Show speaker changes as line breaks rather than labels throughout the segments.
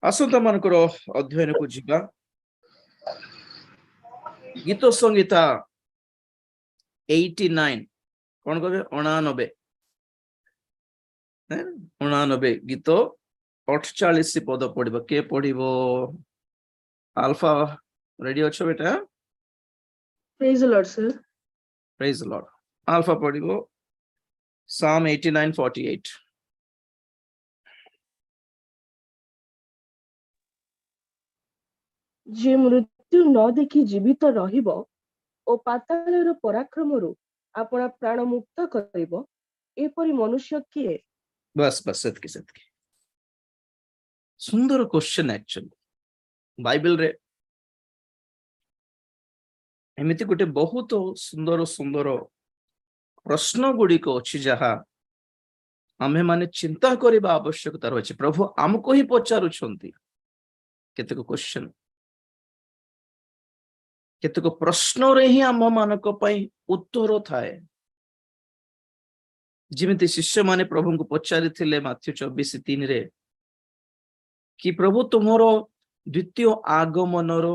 ଆସନ୍ତା ମାନଙ୍କର ଅଧ୍ୟୟନକୁ ଯିବା। ଗୀତ ସଂହିତା 89 କଣ କହିବେ 89 89 ଗୀତ 48 ପଦ ପଢିବ। କିଏ ପଢିବ? ଆଲଫା ରେଡି ଅଛ ବେଟା?
Praise the Lord, sir.
ପ୍ରେଜ୍ ଦ ଲର୍ଡ। ଆଲଫା ପଢିବ Psalm 89:48।
ଯେ ମୃତ୍ୟୁ ନ ଦେଖି ଜୀବିତ ରହିବ ଓ ପାତାଳର ପରାକ୍ରମରୁ ଆପଣା ପ୍ରାଣ ମୁକ୍ତ କରିବ, ଏପରି ମନୁଷ୍ୟ କିଏ?
ବାସ୍ ସେତିକି। ସୁନ୍ଦର କ୍ୱେଶ୍ଚନ। ଆକ୍ଚୁଆଲି ବାଇବେଲରେ ଏମିତି ଗୋଟେ ବହୁତ ସୁନ୍ଦର ପ୍ରଶ୍ନ ଗୁଡିକ ଅଛି ଯାହା ଆମେ ମାନେ ଚିନ୍ତା କରିବା ଆବଶ୍ୟକତା ରହିଛି। ପ୍ରଭୁ ଆମକୁ ହିଁ ପଚାରୁଛନ୍ତି କେତେକ କ୍ୱେଶ୍ଚନ, କେତେକ ପ୍ରଶ୍ନରେ ହିଁ ଆମ ମାନଙ୍କ ପାଇଁ ଉତ୍ତର ଥାଏ। ଯେମିତି ଶିଷ୍ୟମାନେ ପ୍ରଭୁଙ୍କୁ ପଚାରିଥିଲେ ମାଥ୍ୟୁ 24:3 କି ପ୍ରଭୁ ତୁମର ଦ୍ୱିତୀୟ ଆଗମନର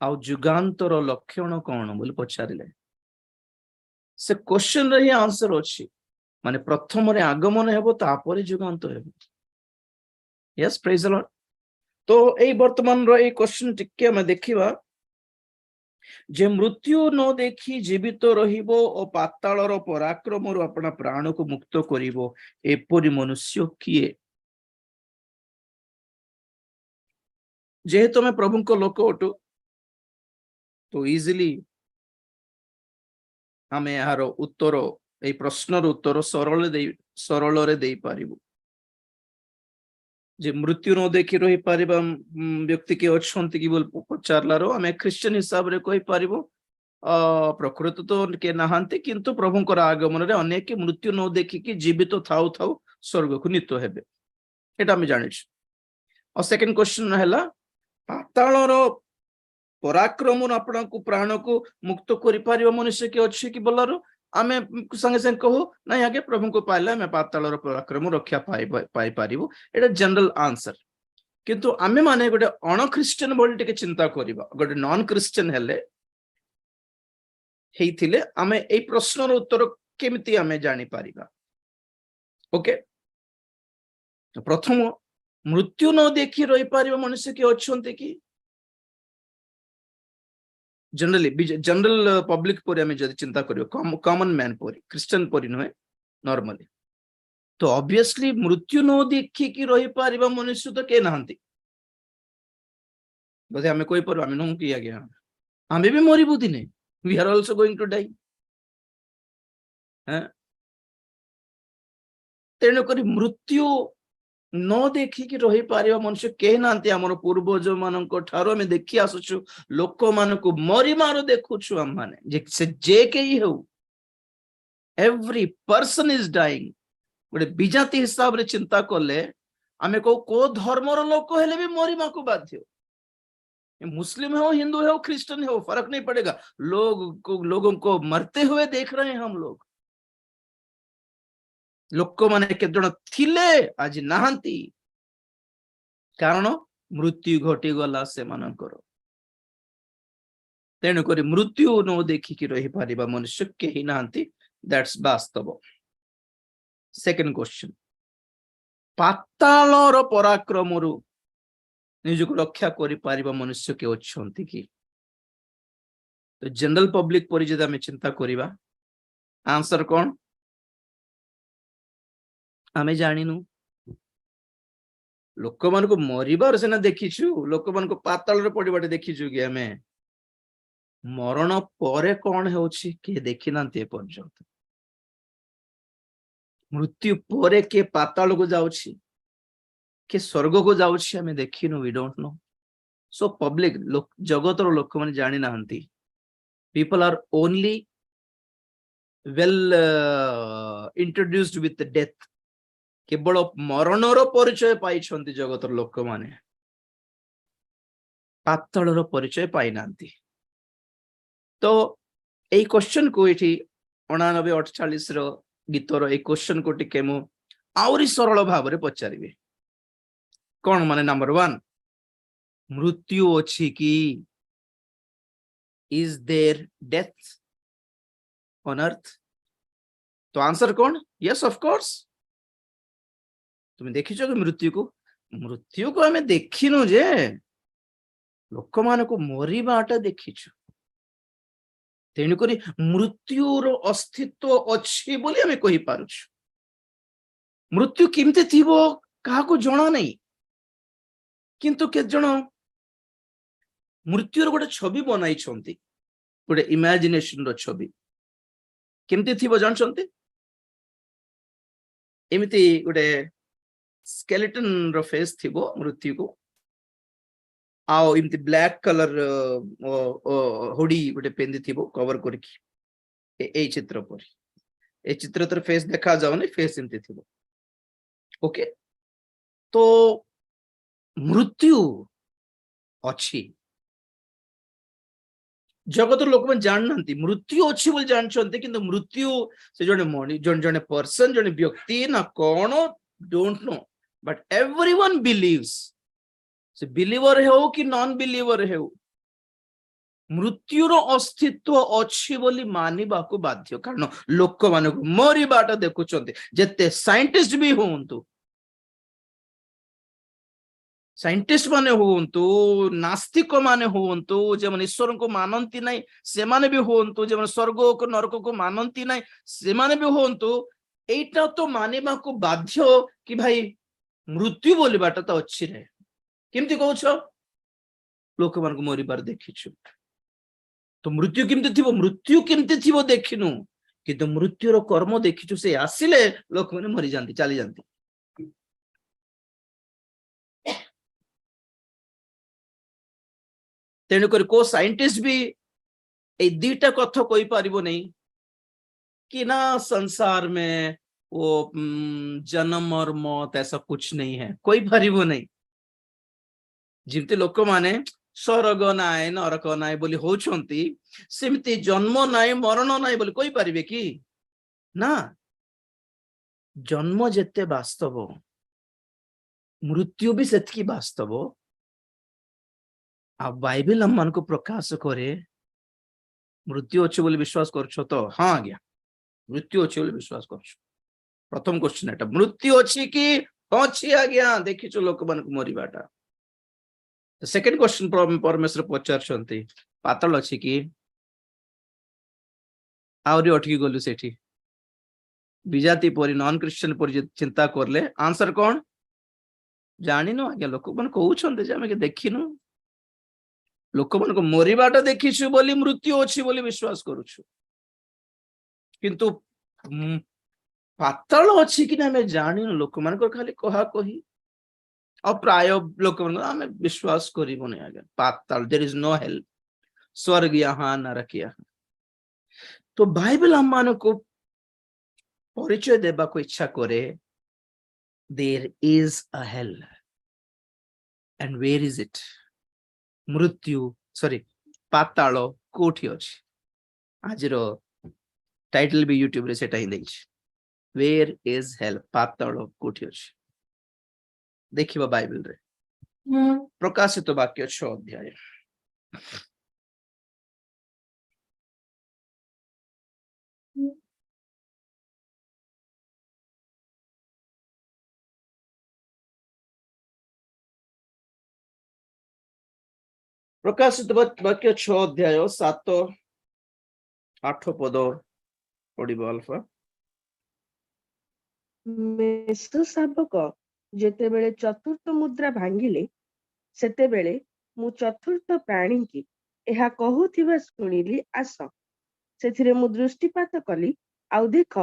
ଆଉ ଯୁଗାନ୍ତର ଲକ୍ଷଣ କଣ ବୋଲି ପଚାରିଲେ। ସେ କ୍ୱେଶ୍ଚନରେ ହିଁ ଆନ୍ସର ଅଛି। ମାନେ ପ୍ରଥମରେ ଆଗମନ ହେବ, ତାପରେ ଯୁଗାନ୍ତ ହେବ। ୟେସ୍, ପ୍ରେଜ୍ ଦ ଲର୍ଡ। ତ ଏଇ ବର୍ତ୍ତମାନର ଏଇ କ୍ୱେଶ୍ଚନ ଟିକେ ଆମେ ଦେଖିବା ଯେ ମୃତ୍ୟୁ ନ ଦେଖି ଜୀବିତ ରହିବ ଓ ପାତାଳର ପରାକ୍ରମରୁ ଆପଣା ପ୍ରାଣକୁ ମୁକ୍ତ କରିବ, ଏପରି ମନୁଷ୍ୟ କିଏ? ଯେହେତୁ ଆମେ ପ୍ରଭୁଙ୍କ ଲୋକ ଅଟୁ, ତ ଇଜିଲି ଆମେ ଏହାର ଉତ୍ତର, ଏଇ ପ୍ରଶ୍ନର ଉତ୍ତର ସରଳରେ ଦେଇପାରିବୁ। ଯେ ମୃତ୍ୟୁ ନ ଦେଖି ରହିପାରିବା ବ୍ୟକ୍ତି କିଏ ଅଛନ୍ତି କି ବୋଲି ପଚାରିଲାରୁ ଆମେ ଖ୍ରୀଷ୍ଟିଆନ ହିସାବରେ କହିପାରିବୁ ପ୍ରକୃତ ତ କିଏ ନାହାନ୍ତି, କିନ୍ତୁ ପ୍ରଭୁଙ୍କର ଆଗମନରେ ଅନେକ ମୃତ୍ୟୁ ନ ଦେଖିକି ଜୀବିତ ଥାଉ ଥାଉ ସ୍ୱର୍ଗକୁ ନୀତ ହେବେ, ଏଇଟା ଆମେ ଜାଣିଛୁ। ଆଉ ସେକେଣ୍ଡ କ୍ୱେଶ୍ଚନ ହେଲା ପାତାଳର ପରାକ୍ରମରୁ ଆପଣଙ୍କୁ ପ୍ରାଣକୁ ମୁକ୍ତ କରିପାରିବା ମନୁଷ୍ୟ କିଏ ଅଛି କି ବୋଲାରୁ ଆମେ ସାଙ୍ଗେ କହୁ ନାଇଁ ଆଜ୍ଞା, ପ୍ରଭୁଙ୍କୁ ପାଇଲେ ଆମେ ପାତାଳର ପରାକ୍ରମ ରକ୍ଷା ପାଇପାରିବୁ। ଏଇଟା ଜେନେରାଲ ଆନ୍ସର। କିନ୍ତୁ ଆମେ ମାନେ ଗୋଟେ ଅଣ ଖ୍ରୀଷ୍ଟିଆନ ଭଳି ଟିକେ ଚିନ୍ତା କରିବା। ଗୋଟେ ନନ୍ ଖ୍ରୀଷ୍ଟିଆନ ହେଇଥିଲେ ଆମେ ଏଇ ପ୍ରଶ୍ନର ଉତ୍ତର କେମିତି ଆମେ ଜାଣିପାରିବା? ଓକେ, ପ୍ରଥମ, ମୃତ୍ୟୁ ନ ଦେଖି ରହିପାରିବା ମନୁଷ୍ୟ କିଏ ଅଛନ୍ତି କି? ଜେନେରାଲ ପବ୍ଲିକ ପରି ଆମେ ଯଦି ଚିନ୍ତା କରିବା, କମନ ମ୍ୟାନ ପରି, ଖ୍ରୀଷ୍ଟିଆନ ପରି ନୁହେଁ, ନର୍ମାଲି, ତ ଅବଭିୟସଲି ମୃତ୍ୟୁ ନ ଦେଖିକି ରହିପାରିବା ମନୁଷ୍ୟ ତ କେହି ନାହାନ୍ତି। ବୋଧେ ଆମେ କହିପାରୁ ଆମେ ନୁହଁ କି ଆଜ୍ଞା, ଆମେ ବି ମରିବୁ ଦିନେ। We are also going to die. ତେଣୁକରି ମୃତ୍ୟୁ ନ ଦେଖିକି ରହିପାରିବା ମନୁଷ୍ୟ କେହି ନାହାନ୍ତି। ଆମର ପୂର୍ବଜ ମାନଙ୍କ ଠାରୁ ଆମେ ଦେଖି ଆସୁଛୁ, ଲୋକମାନଙ୍କୁ ମରିମାର ଦେଖୁଛୁ ଆମମାନେ, ସେ ଯେ କେହି ହଉ, ଏଭ୍ରି ପର୍ସନ ଇଜ ଡାଇଂ। ଗୋଟେ ବିଜାତି ହିସାବରେ ଚିନ୍ତା କଲେ ଆମେ କୋଉ ଧର୍ମର ଲୋକ ହେଲେ ବି ମରିବାକୁ ବାଧ୍ୟ। मुस्लिम हो, हिंदू हो, क्रिश्चियन हो, फर्क नहीं पड़ेगा। लोगों को मरते हुए देख रहे हैं हम लोग। लोक माने केते जण थिले आज नाहंती, कारण मृत्यु घटी गला से मानकर। तेणु करी मृत्यु न देखिकी रही पारिबा मनुष्य केही नाहंती। दैट्स वास्तव। सेकंड क्वेश्चन, पातालर पराक्रमरु निजको रक्षा करि पारिबा मनुष्य के अछंती कि? तो जनरल पब्लिक पर जदि आमे चिंता करिबा, आंसर कोन? आमे जानिनु। लोक मान को मरिबार सेना देखिछु, लोक मान को पाताल रे पडिबाटे देखिछु कि आमे मरण परे कोन हेउछि के देखि नांते पर्यंत। मृत्यु परे के पाताल को जाउछि, के स्वर्ग को जाउछि, आमे देखिनु। We don't know. So public जगतर लोक माने जानि नाहंती। People are only well introduced with the death. केवल मरणर परिचय पाइछंती जगतर लोक माने, पाताळर परिचय पाइ नांती। तो एई क्वेश्चन को एठी 89-48 रो गीतर एई क्वेश्चन को टिके मु आउरी सरल भाव रे पचारिबे। कोन माने नंबर 1, मृत्यु अछि कि? Is there death on earth? तो आंसर कौन? Yes of course. तुम देखिଛ कि मृत्यु को हमें देखिनु जे लोक मान को मरिबाटा देखिछु। तेणुकरी मृत्युर अस्तित्व अछि बोली हमें कहि पारुछु। मृत्यु किमते थिबो काहाको जणा नहीं, किंतु के जण मृत्युर गोटे छवि बनाई छंती, गोटे इमेजिनेशन रो छवि केमते थिबो जानछंती? एमिति गोटे स्केलेटन रो फेस थिबो मृत्यु को, आओ इमती ब्लैक कलर हुडी गोटे पेंदी थिबो कवर करकी ए चित्र पर। ए चित्र तर फेस देखा जाउनी, फेस इमती थिबो। ओके, तो मृत्यु अछि। जगत लोक में जान नांती मृत्यु अछि बोल जानछंती, किंतु मृत्यु से जने मनी जने पर्सन जने व्यक्ति ना कोन don't know, but everyone believes. से बिलीवर हो कि नॉन बिलीवर हो, मृत्युर अस्तित्व अछि बोली मानिबाकू बाध्य। कारण लोक मानक मरिबाटा देखुचंती, जेते साइंटिस्ट भी होंतु, साइंटिस्ट माने होंतु, नास्तिक माने होंतु, जे माने ईश्वर को मानंती नहीं से माने भी होंतु, जे माने स्वर्ग को नरक को मानंती नहीं से माने भी होंतु, एटा तो मानिबाकू बाध्य कि भाई मृत्यु बोलिबाटा तो अछि रे। केमती कहउछ? लोक मान को मरिबार देखिछु। तो मृत्यु केमती थिबो? मृत्यु केमती थिबो देखिनु, किंतु मृत्युर कर्म देखिछु। से आसिले लोक माने मरि जानती, चली जानती। तेणुकर को साइंटिस्ट भी ए दीटा कथा कोई पारिबो नहीं कि ना संसार में वो जन्म और मौत ऐसा कुछ नहीं है, कोई पारिबो नहीं। जिमती लोक माने स्वर्ग नाय नरक नाय बोली होउछंती, सेमती जन्म नाय मरण नाय बोली कोई पारिबे कि? ना। जन्म जेते वास्तव, मृत्यु भी सेतकी वास्तव। आ बाइबल हम मान को प्रकाश करे मृत्यु अच्छे बोली विश्वास करछो तो? हाँ आज्ञा, मृत्यु अच्छे बोली विश्वास करछो। प्रथम क्वेश्चन एटा, मृत्यु अच्छी कि? अच्छी आज्ञा, देखिछो लोक मान को मरिबाटा। सेकंड क्वेश्चन परमेश्वर पचारछंती, पाताल अच्छी कि? आउरी अटकी गलु सेठी विजाति परी नॉन क्रिश्चियन परी चिंता करले आंसर कौन? जानिनो आज्ञा। लोक मान कहउछंती जे हमें देखिनु, लोक मान को मरिबाटा देखिछु बोली मृत्यु अच्छी बोली विश्वास करूछु, किंतु पाताल अच्छी कि हमें जानिनु। लोक मान को खाली कहा कही और प्राय लोक मान हमें विश्वास करिबो नै आज्ञा। पाताल, देयर इज नो हेल, स्वर्ग यहाँ नरक यहाँ। तो बाइबल हम मान को परिचय देबा को इच्छा करे, there is a hell and where is it? मृत्यु सॉरी पाताल कोठी अछि? आजिर टाइटल भी यूट्यूब रे सेटा ही देछि, वेयर इज हेल, पाताल कोठी अछि? देखिबा बाइबल रे प्रकाशित वाक्य 6 अध्याय। प्रकाशित वाक्य 6 अध्याय 7-8 पद पढ़िबो अल्फा।
मेषो शावक जेतेबेले चतुर्थ मुद्रा भांगिले सेतेबेले मु चतुर्थ प्राणी की एहा कहुथिबा शुणिली। आस सेथिरे मु दृष्टिपात कली, आउ देख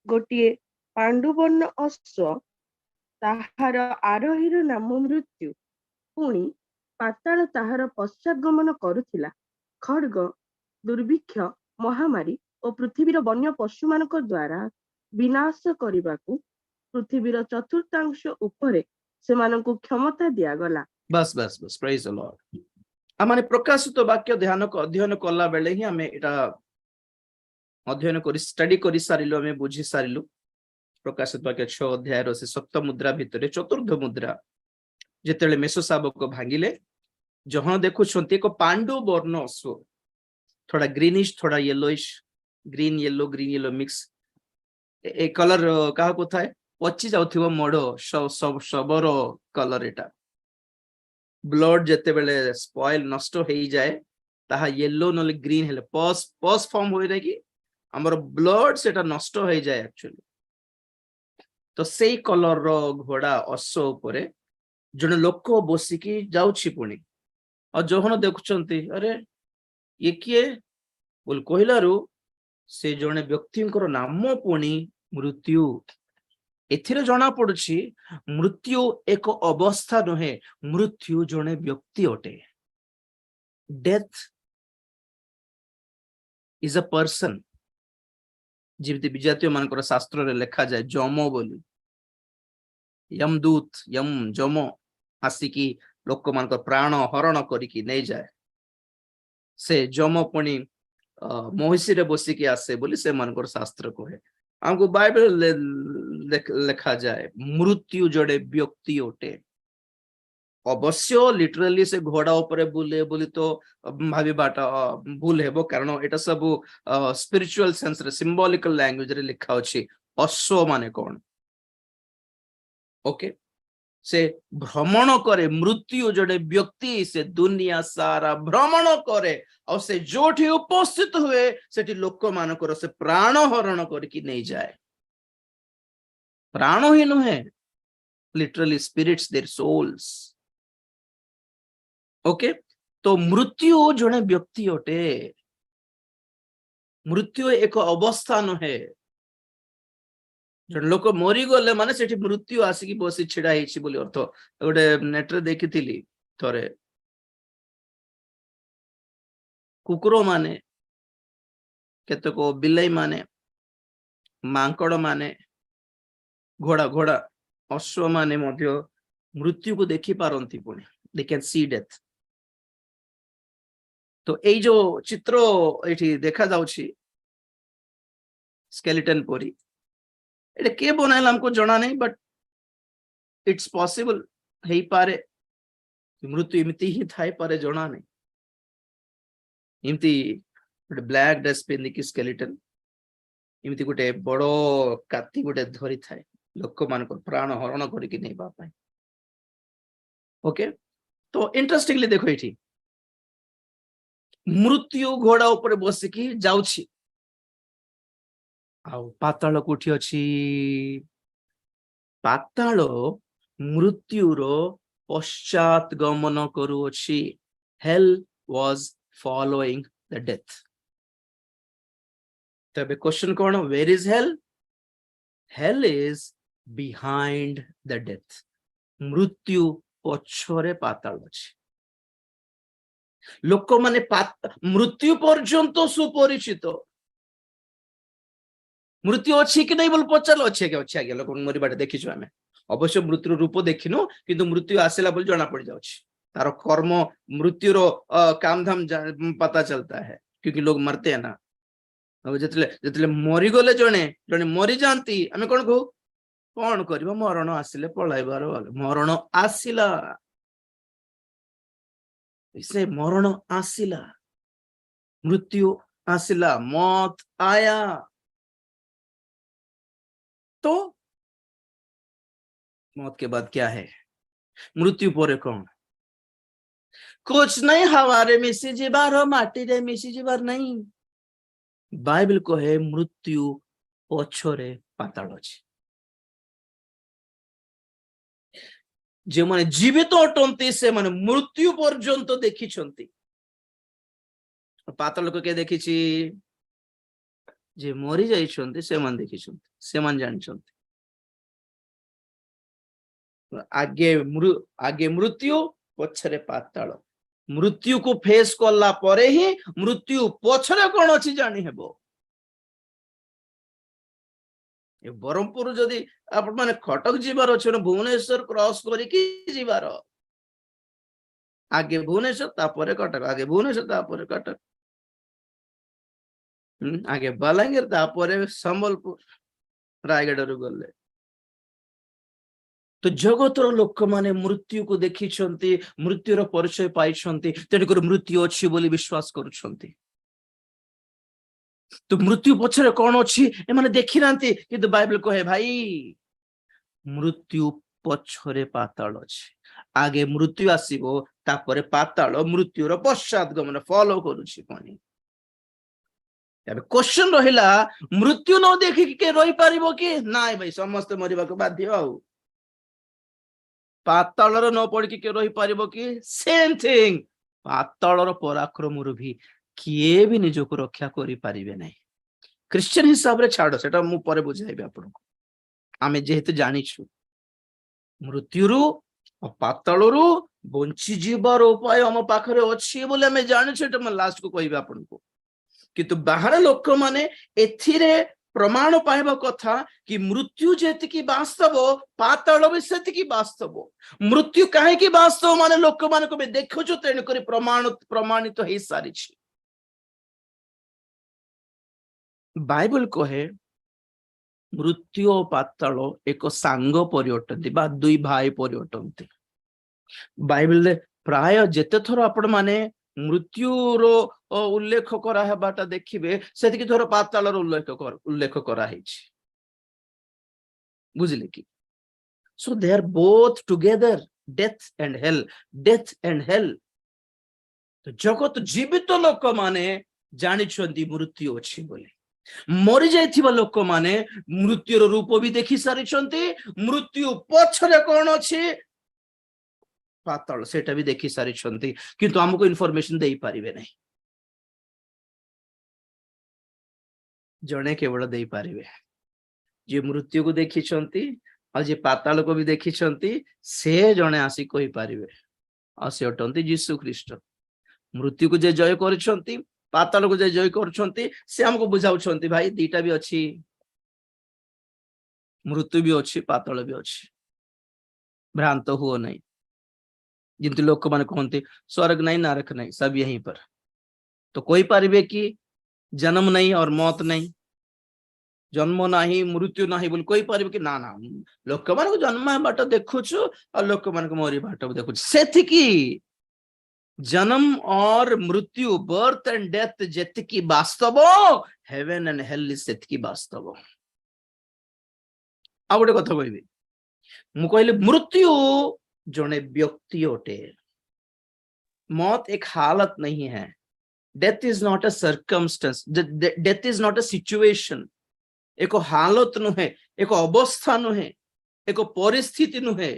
गोटिए पांडुवर्ण अश्व, ताहार आरोहीर नाम मृत्यु, पुणी पाताल ताहार पश्चात गमन करुथिला। खड्ग, दुर्भिक्ष, महामारी और पृथ्वीर वन्य पशु मानक द्वारा विनाश करबाकू पृथ्वीर चतुर्थांश उपरे सेमानकू क्षमता दियागला।
बस बस बस, प्रेज द लॉर्ड। आमाने प्रकाशित वाक्य अध्ययन कला बेले ही हमें एटा अध्ययन करी स्टडी करी सारिलु, हमें बुझी सारिलु। प्रकाशित वाक्य 6 अध्याय रो से सप्त मुद्रा भितरे चतुर्थ मुद्रा जेतेले मेष शावक भांगिले जहाँ देखो एक पांडु वर्ण अश्व, थोड़ा ग्रीनिश थोड़ा येलोइश, ग्रीन येलो मिक्स ए कलर क्या था पची जाऊ मोड़ सबरो कलर एटा ब्लड जिते बेले स्पॉइल नष्ट हो जाए ताहा येलो न ग्रीन हेले पस पस फॉर्म हो रहा कि हमर ब्लड सेटा नष्ट हो जाए एक्चुअली। तो सेई कलर रो घोड़ा अश्व उपरे जने लोक बसिकी जाउछि पुणी और जोहन देखुचंती अरे ये किए बोल कहलारू से जने व्यक्तिंकर नाम पुणी मृत्यु। एथिरे जना पड़ुछि मृत्यु एक अवस्था नुहे, मृत्यु जने व्यक्ति अटे। डेथ इज अ पर्सन, जेमती विजातीय मानकर शास्त्र रे लिखा जाए जम बोली, यमदूत यम जम आसिकी लोक मानकर प्राण हरण करिकी नहीं जाए, से जम पुणी महिषी रे बसिकी आसे बोली से मानकर शास्त्र कहे। हमको बाइबल लिखा जाए मृत्यु जड़े व्यक्ति अटे। अवश्य लिटरली से घोड़ा ऊपर बुले बोली तो भाविबाटा भूल हेबो, कारण एटा सब स्पिरिचुअल सेंस रे सिंबॉलिकल लैंग्वेज रे लिखा अछि अश्व माने कौन। ओके, से भ्रमण करे मृत्यु जड़े व्यक्ति से दुनिया सारा भ्रमण करे और से जोठी उपस्थित हुए सेठी लोक मानकर से प्राण हरण करके नहीं जाए। प्राण ही नुहे, literally spirits their souls. Okay, तो मृत्यु जड़े व्यक्ति अटे, मृत्यु एक अवस्था नुहे। जन लोक मरी गले माने सेठी मृत्यु आसिकी बसी छिड़ा हेछि बोली अर्थ। गोटे नेट रे देखिथिली थरे कुकुर माने केतक बिलाई माने मांकड़ माने घोड़ा घोड़ा अश्व माने मध्य मृत्यु को देखि पारंती पुणी, दे कैन सी डेथ। तो एई जो चित्र एठी देखा जाउछि स्केलेटन परी, एटा के बनाइला हमको जଣା नहीं, बट इट्स पॉसिबल हेई पारे। मृत्यु इमती ही थाई पारे जଣା नहीं। इमती गोटे ब्लैक ड्रेस पिंधि कि स्केलेटन इमती गोटे बड़ो काती गोटे धरी थाए लोक मान प्राण हरण करके नहीं पाए। ओके, तो इंटरेस्टिंगली देखो ये मृत्यु घोड़ा ऊपर बसिकी जाउछि। आउ पाताल कोठी अछि? पाताल मृत्युर पश्चात गमन करुअछि। Hell was following the death. तबे क्वेश्चन कौन, where is hell? Hell is behind the death. मृत्यु पछरे पाताल अछि। लोक माने मृत्यु पर्यंत सुपरिचित। मृत्यु अच्छी कि नहीं बोल पचार अच्छे के अच्छे आगे लोक मरबाटे देखिछु आमे। अवश्य मृत्यु रूप देखिनु, किंतु मृत्यु आसेला बोल जना पड़ जाउछि। तार कर्म मृत्युर काम धाम पता चलता है, क्योंकि लोग मरते हैं ना। जतले जतले मरी गले जने जने मरी जानती, आमे कोन कहू कोन करबो मरण आसिले पळाइबार वाले। मरण आसिला, से मरण आसिला, मृत्यु आसिला, मौत आया। तो मौत के बाद क्या है? मृत्यु पर कौन? कुछ नहीं, हवारे मिसी जीवार, माटी रे मिसी जीवार नहीं। बाइबल कहे मृत्यु पछरे पाताल अछि। जे माने जीवित अटंती से माने मृत्यु पर्यंत देखिछंती। पाताल को के देखिछि? जे मरी जाइछंती से मान देखिछंती, से मान जानिछंती। आगे मृत्यु पछरे पाताल। मृत्यु को फेस करला परे ही मृत्यु पछरे कौन अच्छी जानी हेबो। बरमपुर जदि आप माने कटक जीवार अच्छे भुवनेश्वर क्रॉस करिकी जीवार, आगे भुवनेश्वर तापरे कटक, आगे भुवनेश्वर तापरे कटक, आगे बलांगीर तापरे संबलपुर रायगढ़ गले। तो जगतर लोक माने मृत्यु को देखिछंती, मृत्युर परिचय पाइछंती, तेणुकर मृत्यु अछि बोली विश्वास करुछंती। तो मृत्यु पछरे कौन अछि एमाने देखि नांती, किंतु बाइबल कहे भाई मृत्यु पछरे पाताल अछि। आगे मृत्यु आसीबो तापरे पाताल मृत्युर पश्चात गमन फॉलो करूछि कोनी। एबे क्वेश्चन रहिला मृत्यु न देखि के रहि पारिबो कि नाइ भाई समस्त मरिबा को बाध्य आउ। पातालर न पड़ी के रही पारिबो कि सेम थिंग पातालर पराक्रमरु भी किए भी निजको रक्षा करि पारिबे नै। क्रिश्चियन हिसाब रे छाड़ सेटा मु परे बुझाइबे आपनको। आमे जेहेतु जानिछु मृत्युरु पातालरु बंची जीवार उपाय हम पाखरे अछि बोले आमे जानिछु। एटा म लास्ट को कहबे आपनको, किंतु बाहर लोक माने एथिरे प्रमाण पाइबा कथा कि मृत्यु जेति की वास्तव पाताल भी सेति की वास्तव। मृत्यु काहे की वास्तव माने लोक माने को देखो जो तेन करी प्रमाणित हे सारी छी। बाइबल कहे मृत्यु और पाताल एक सांग परिअटंती बा दुई भाई परिअटंती। बाइबल प्राय जेते थोर आपण माने मृत्युर उल्लेख करा हेबाटा देखिबे सेतिकी थोर पातालर उल्लेख करा हेछि। बुझिले कि? So they are both together, death and hell, death and hell. तो जगत जीवित लोक माने जानिछंती मृत्यु अछि बोली, मरि जाइथिबा लोक माने मृत्युर रूप भी देखि सारिछंती, मृत्यु पछरे कोन अछि पाताल सेटा भी देखि सारिछंती, किंतु हमको इन्फॉर्मेशन देई पारिबे नै। जणे केवल देई पारिबे जे मृत्यु को देखिछंती आ जे पाताल को भी देखिछंती, से जणे आसी कहि पारिबे आ से अटंती यीशु ख्रीष्ट। मृत्यु को जे जय करछंती, पाताल को जे जय करछंती, से हमको बुझाउछंती भाई दीटा भी अछि, मृत्यु भी अछि पाताल भी अछि। भ्रांत हुओ नहीं। जिंतु लोक माने कहते स्वर्ग नहीं नरक नहीं सब यहीं पर। तो कोई पारिबे कि जन्म नहीं और मौत नहीं, जन्म नहीं मृत्यु नहीं बोल कोई पारिबे कि ना ना लोक मान को जन्म बाट देखुछु और लोक मान को मरी बाट देखुछु। सेति की जन्म और मृत्यु बर्थ एंड डेथ जेतिकी वास्तव, हेवन एंड हेल सेतिकी वास्तव। आ गोटे कथा कहबी मु कहले मृत्यु जने व्यक्ति अटे, मौत एक हालत नहीं है। Death is not a circumstance, death is not a situation. एक हालत नुहे, एक अवस्था नुहे, एक परिस्थिति नुहे।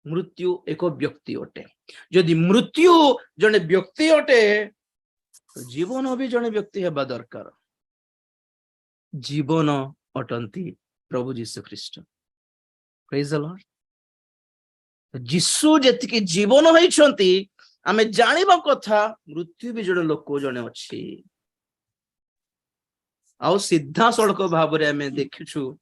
मृत्यु एक व्यक्ति अटे। यदि मृत्यु जने व्यक्ति अटे तो जीवन भी जने व्यक्ति हेबा दरकार। जीवन अटंती प्रभु यीशु ख्रीष्ट। Praise the lord. यीशु जेतिकी जीवन होइछंती आमे जानिबा कथा मृत्यु भी जने लोक जने अछि। आउ सीधा सड़क भाव रे आमे देखिछु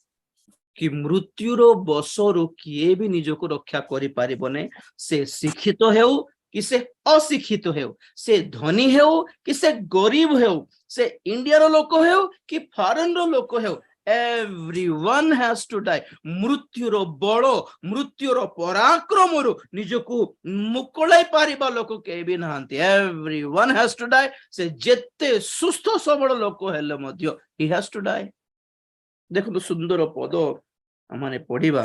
कि मृत्युर बसरु किए भी निजको रक्षा करि पारिबने। से शिक्षित हेउ कि से अशिक्षित हेउ, से धनी हेउ कि से गरीब हेउ, से इंडिया रो लोक हेउ कि फॉरेन रो लोक हेउ, everyone has to die। मृत्युर बड़ो मृत्युर पराक्रमरु निजको मुकुलाई पारिबा लोक के भी नहांती। everyone has to die। से जेते सुस्थ सबल लोक हेले मध्य he has to die। देखो तो सुंदर पद माने पढ़िबा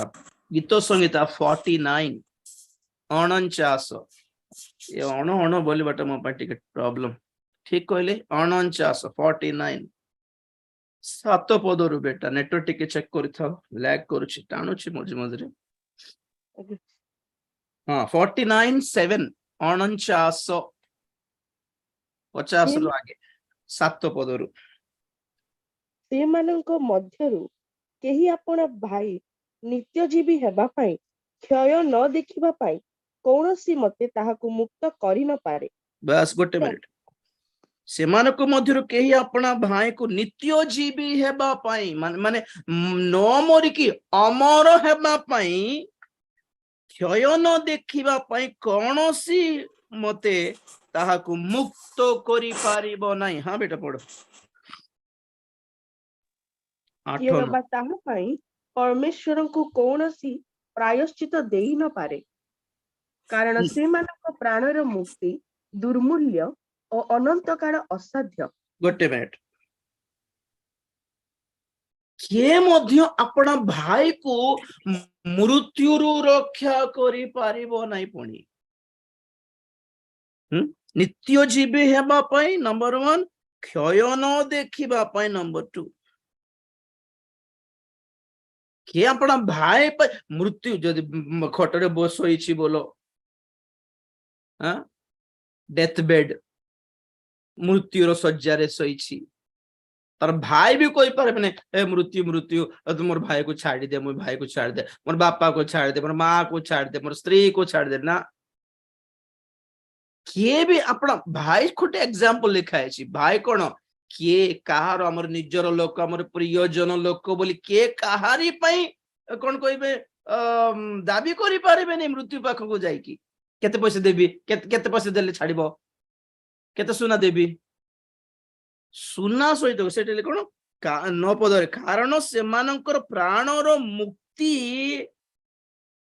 गीत संहिता 49 49। ये अण बोलबाट मो पाटी के प्रॉब्लम ठीक कहले 49 49 7 पदरु बेटा नेटवर्क टिके चेक करिथाओ लैग करूछि टाणुछि मझे मझे। हां 49 7 49 50 रु आगे 7 पदरु
सेମାନଙ୍କ ମଧ୍ୟରୁ କେହି ଆପଣ ଭାଇ ନିତ୍ୟଜୀବୀ ହେବା ପାଇଁ କ୍ଷୟ ନ ଦେଖିବା ପାଇଁ କୌଣସି ମତେ ତାହାକୁ ମୁକ୍ତ କରି ନ ପାରେ।
बस गोटे मिनिट। सेमानको मध्यरु केही अपना भाई को नित्यजीवी हेबा पई माने न मरिकी अमर हेबा पई क्षय न देखिबा पई कौनसी मते ताहाकु मुक्त करि पारिबो नाही। हां बेटा पढ़ो 8
ବା ତାହା ପାଇଁ ପରମେଶ୍ୱରଙ୍କୁ କୌଣସି ପ୍ରାୟଶ୍ଚିତ ଦେଇ ନ ପାରେ, କାରଣ ସେମାନଙ୍କ ପ୍ରାଣର ମୁକ୍ତି ଦୁର୍ମୂଲ୍ୟ ଓ ଅନନ୍ତ କାଳ ଅସାଧ୍ୟ।
ଗୋଟେ ମିନିଟ, କିଏ ମଧ୍ୟ ଆପଣ ଭାଇକୁ ମୃତ୍ୟୁରୁ ରକ୍ଷା କରିପାରିବ ନାହିଁ। ପୁଣି ନିତ୍ୟ ଜୀବୀ ହେବା ପାଇଁ ନମ୍ବର 1, କ୍ଷୟ ନ ଦେଖିବା ପାଇଁ ନମ୍ବର 2। କିଏ ଆପଣ ଭାଇ ପାଇଁ ମୃତ୍ୟୁ ଯଦି ଖଟରେ ଶୋଇଛି ବୋଲ, ଡେଥ ବେଡ୍, ମୃତ୍ୟୁର ଶଯ୍ୟାରେ ଶୋଇଛି, ତାର ଭାଇ ବି କହିପାରିବେନି ଏ ମୃତ୍ୟୁ ମୃତ୍ୟୁ ତୁ ମୋର ଭାଇକୁ ଛାଡ଼ିଦେ, ମୋ ଭାଇକୁ ଛାଡ଼ିଦେ, ମୋର ବାପାକୁ ଛାଡ଼ିଦେ, ମୋର ମା କୁ ଛାଡ଼ିଦେ, ମୋର ସ୍ତ୍ରୀକୁ ଛାଡ଼ିଦେ। ନା, କିଏ ବି ଆପଣ ଭାଇ ଗୋଟେ ଏକ୍ସାମ୍ପଲ ଲେଖା ହେଇଛି। ଭାଇ କଣ, କିଏ କାହାର ଆମର ନିଜର ଲୋକ, ଆମର ପ୍ରିୟଜନ ଲୋକ ବୋଲି କିଏ କାହାରି ପାଇଁ କଣ କହିବେ ଦାବି କରିପାରିବେନି। ମୃତ୍ୟୁ ପାଖକୁ ଯାଇକି କେତେ ପଇସା ଦେବି, କେତେ ପଇସା ଦେଲେ ଛାଡ଼ିବ, କେତେ ସୁନା ଦେବି, ସୁନା ସହିତ ସେଟା କଣ 9 ପଦରେ, କାରଣ ସେମାନଙ୍କର ପ୍ରାଣର ମୁକ୍ତି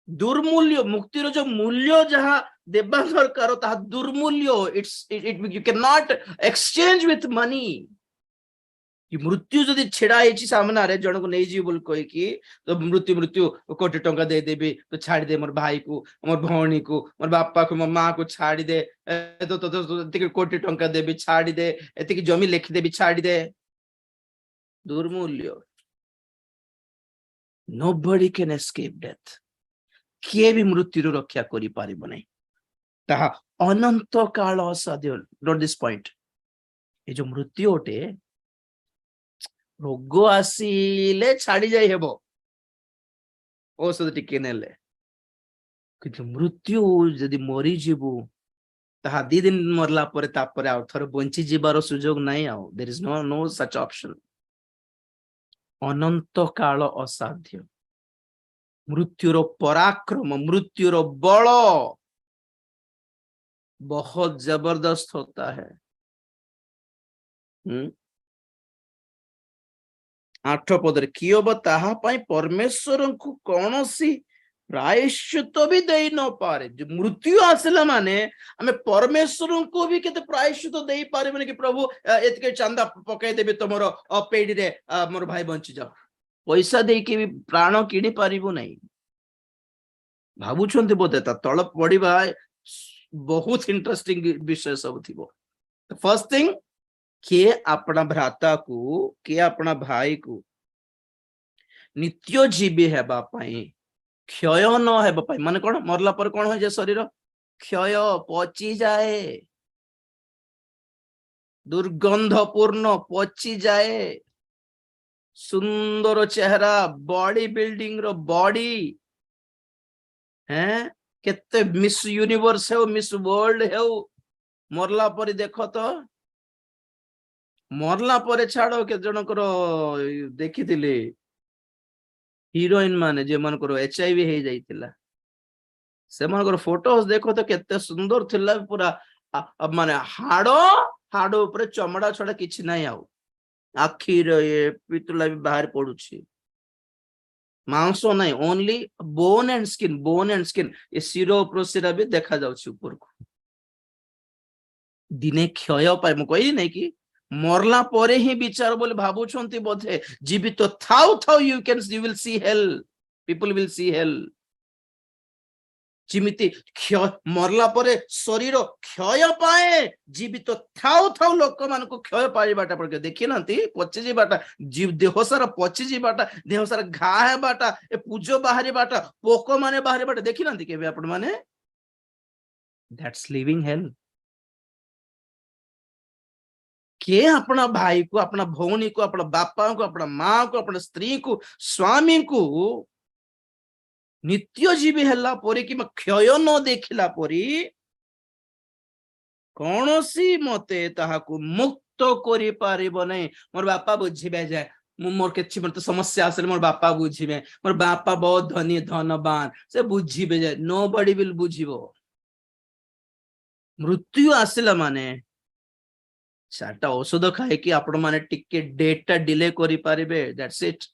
ଦୁର୍ମୂଲ୍ୟ, ମୁକ୍ତିର ଯୋଉ ମୂଲ୍ୟ ଯାହା ଦେବା ଦରକାର ତାହା ଦୁର୍ମୂଲ୍ୟ। you cannot exchange with money। ମୃତ୍ୟୁ ଯଦି ଛିଡା ହେଇଛି ସାମ୍ନାରେ ଜଣକୁ ନେଇଯିବି ବୋଲି କହିକି, ତ ମୃତ୍ୟୁ ମୃତ୍ୟୁ 1 କୋଟି ଟଙ୍କା ଦେଇଦେବି, ତ ଛାଡ଼ିଦେ ମୋର ଭାଇକୁ, ମୋର ଭଉଣୀକୁ, ମୋର ବାପାକୁ, ମୋ ମା କୁ ଛାଡ଼ିଦେ, ଏତିକି 1 କୋଟି ଟଙ୍କା ଦେବି, ଛାଡ଼ିଦେ, ଏତିକି ଜମି ଲେଖିଦେବି, ଛାଡ଼ିଦେ। ଦୁର୍ମୂଲ୍ୟ। nobody can escape death। କିଏ ବି ମୃତ୍ୟୁରୁ ରକ୍ଷା କରିପାରିବ ନାହିଁ, ତାହା ଅନନ୍ତ କାଳ ଅସାଧ୍ୟ। Note this point. ଏ ଯୋଉ ମୃତ୍ୟୁ ଗୋଟେ ରୋଗ ଆସିଲେ ଛାଡ଼ି ଯାଇ ହେବ ଔଷଧ ଟିକେ ନେଲେ, କିନ୍ତୁ ମୃତ୍ୟୁ ଯଦି ମରିଯିବୁ ତାହା 2 ଦିନ ମରିଲା ପରେ ତାପରେ ଆଉ ଥରେ ବଞ୍ଚି ଯିବାର ସୁଯୋଗ ନାହିଁ। ଆଉ there is no such option। ଅନନ୍ତ କାଳ ଅସାଧ୍ୟ। मृत्युर पराक्रम, मृत्युर बल बहुत जबरदस्त होता है। 8 पदरे कियोब ताहा पाई परमेश्वर को कौनसी प्रायश्चित भी दे न पारे। जो मृत्यु आसला माने हमें परमेश्वर को भी केते प्रायश्चित दे पारे माने कि प्रभु एतके चंदा पकाई देबे तमरो पेडी रे मोर भाई बंची जाओ, पैसा दे के भी प्राण किनी पारिबो नहीं। भावुंट बोधे तल पढ़ा बहुत इंटरेस्टिंग विषय सब थी। फर्स्ट थिंग, किए अपना भ्राता को, किए अपना भाई को नित्य जीवी हेबा पाई, क्षय न हेबा पाई, माने कौन मरला पर कौन हो जाए शरीर क्षय पची जाए, दुर्गंधपूर्ण पची जाए, सुंदर चेहरा, बॉडी बिल्डिंग रो बॉडी हैं, केते मिस यूनिवर्स है, मिस वर्ल्ड है, मरला पर देख तो मरला पर छाड़ के जनकर देखी हीरोइन माने जे मन करो HIV हो जाइतिला, से मन करो फोटोस देखो तो केते सुंदर थिला, पूरा माने हाड़ो हाड़ो ऊपर चमड़ा छड़ा किछि नाही, आउ आखी रे पितुला भी बाहर पडुछि, मांस नहीं, only bone and skin, bone and skin, ये सिरो प्रोसिरा भी देखा जाउछि ऊपर को। दिने क्षय पाए मु कहि नै कि मरला परे ही विचार बोले भाबुछंती बोधे जीवित तो थाउ थाउ you will see hell, people will see hell. जिमिति क्षय मरला परे शरीर क्षय पाए, जीवित तो थाउ थाउ लोक मान को क्षय पाइबाटा पर देखि नंती पचि जीवाटा, जीव देह सारा पचि जीवाटा, देह सारा घा हेबाटा, ए पूजो बाहरी बाटा, पोको माने बाहरी बाटा देखि नंती केबे आपण माने? That's living hello. के अपना भाई को, अपना भौणी को, अपना बापा को, अपना माँ को, अपना स्त्री को, स्वामी को नित्य जीवी हेला परी कि क्षय न देखिला परी कौनसी मते ताहाकु मुक्त करि पारिबो नै। मोर बापा बुझिबे जे मोर किछि मत समस्या आसले मोर बापा बुझिबे, मोर बापा बहुत धनी धनवान, से बुझिबे जे नोबडी विल बुझिबो। मृत्यु आसिला माने 4टा औषध खाए कि आपण माने टिके डेट टा डिले करि पारिबे, दैट्स इट।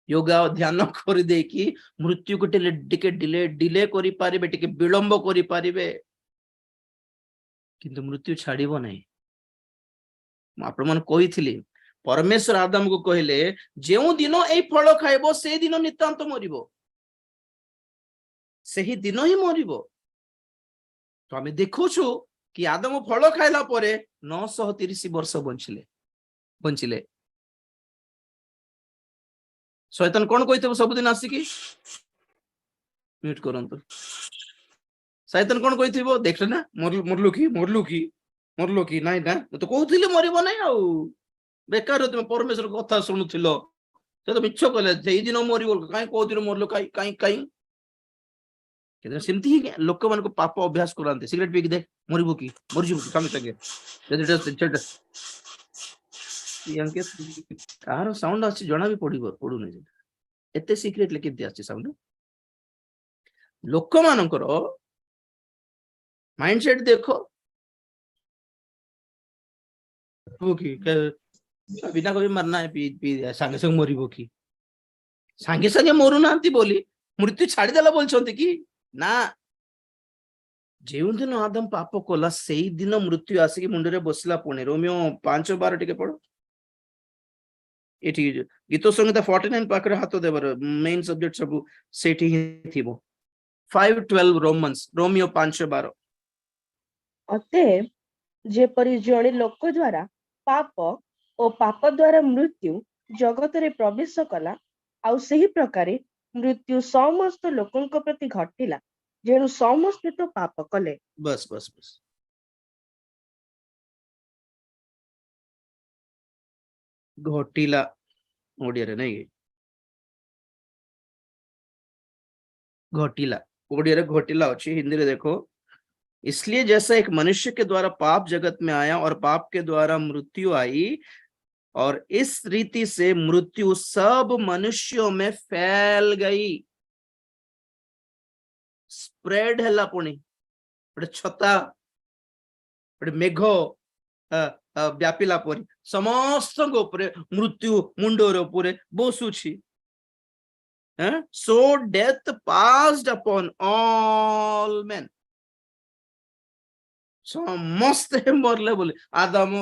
योगा ध्यान कर देकी मृत्यु को टिके डिले करि पारिबे, टिके विलंब करि पारिबे, किंतु मृत्यु छाड़िबो नहीं। आपण मन कहिथिली परमेश्वर आदम को कहले जेउ दिन एई फल खाइबो से दिन नितांत मरिबो, सेही दिन ही मरिबो। तो आमे देखुछु कि आदम फल खाइला परे 930 वर्ष बंचिले। शैतान कौन कहिथबो सबदिन आसिकी म्यूट करंतु। शैतान कौन कहिथबो देखले ना मरलु की नाइ ना तो कहउथिले मरिबो नै आउ बेकार तुम परमेश्वर कथा शुणुथिलो से तो मिछ कहले जेई दिन मरिबो काई कहउथिलो मरलो काई केते सेमती ही लोक मान को पाप अभ्यास करांते सिगरेट पी के देख मरिबो की मरजिबो की संगे संगे जदि यांके कार साउंड आछि जणा भी पडु नै एते सीक्रेट लेके दे आछि साउंड लोक मानकर माइंडसेट देखो कि बिना कभी मरना है पी संगे संगे मरिबो की संगे संगे मरु नांती बोली मृत्यु छाड़ी देला बोलछंती कि ना जेउ दिन आदम पाप कोला सेई दिन मृत्यु आसी मुंडरे बसला पुणे। रोमियो 5:12 टिके पढ़ो एठी गीत संहिता 49 पाखरे हाथ देबर मेन सब्जेक्ट सब सेठी ही थिबो 5:12 रोमियो 5:12
अतएव जेपरि जणे लोक द्वारा पाप और पाप द्वारा मृत्यु जगत रे प्रवेश कला आउ सही प्रकारे मृत्यु समस्त लोकन को प्रति घटिला जेणु समस्त तो पाप कले।
बस घटिला ओडिया रे नहीं घटिला ओडिया रे घटिला अछि हिंदी रे देखो। इसलिए जैसा एक मनुष्य के द्वारा पाप जगत में आया और पाप के द्वारा मृत्यु आई और इस रीति से मृत्यु सब मनुष्यों में फैल गई। स्प्रेड हैला पुणी गोटे छता गोटे मेघ व्यापिला परी समस्त उपरे मृत्यु मुंडर उपरे बसुछि। So death passed upon all men समस्ते मरले बोले आदम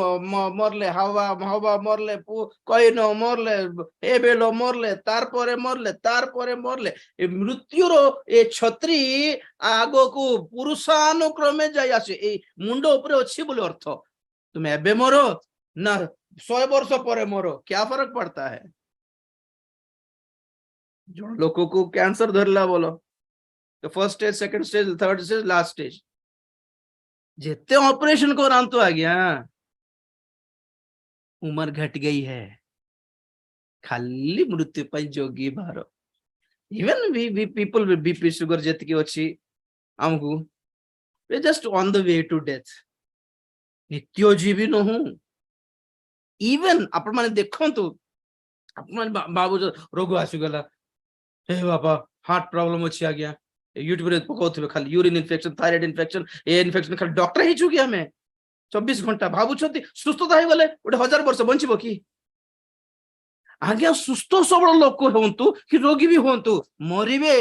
मरले हवा मरले कईन मरले एबेल मरले तार परे मरले मृत्युर ए छत्री आगो को पुरुषानुक्रमे जाई आसे ए मुंड ऊपर अछि बोले अर्थ तुम एबे मरो ना 100 वर्ष परे मरो क्या फर्क पड़ता है। जो लोगों को कैंसर धरला बोलो तो first stage second stage third stage last stage जितने ऑपरेशन को रांतो आ गया उम्र घट गई है खाली मृत्यु पर जोगी बाहर even we people with BP sugar जति की अच्छी हमको we just on the way to death नित्य जीवी न हूं इवन आपण माने देखंतु आपण माने बाबू रोग आसीगला हे बाबा हार्ट प्रॉब्लम अच्छी आ गया यूट्यूब रे पकाउथिबे खाली यूरिन इन्फेक्शन थायराइड इन्फेक्शन ए इन्फेक्शन खाली डॉक्टर ही चुकी हमें 24 घंटा भाबुछंती सुस्थता हे गले ओटे 1000 वर्ष बंचिबो की आगे सुस्थ सबल लोक होंतु कि रोगी भी होंतु मरिबे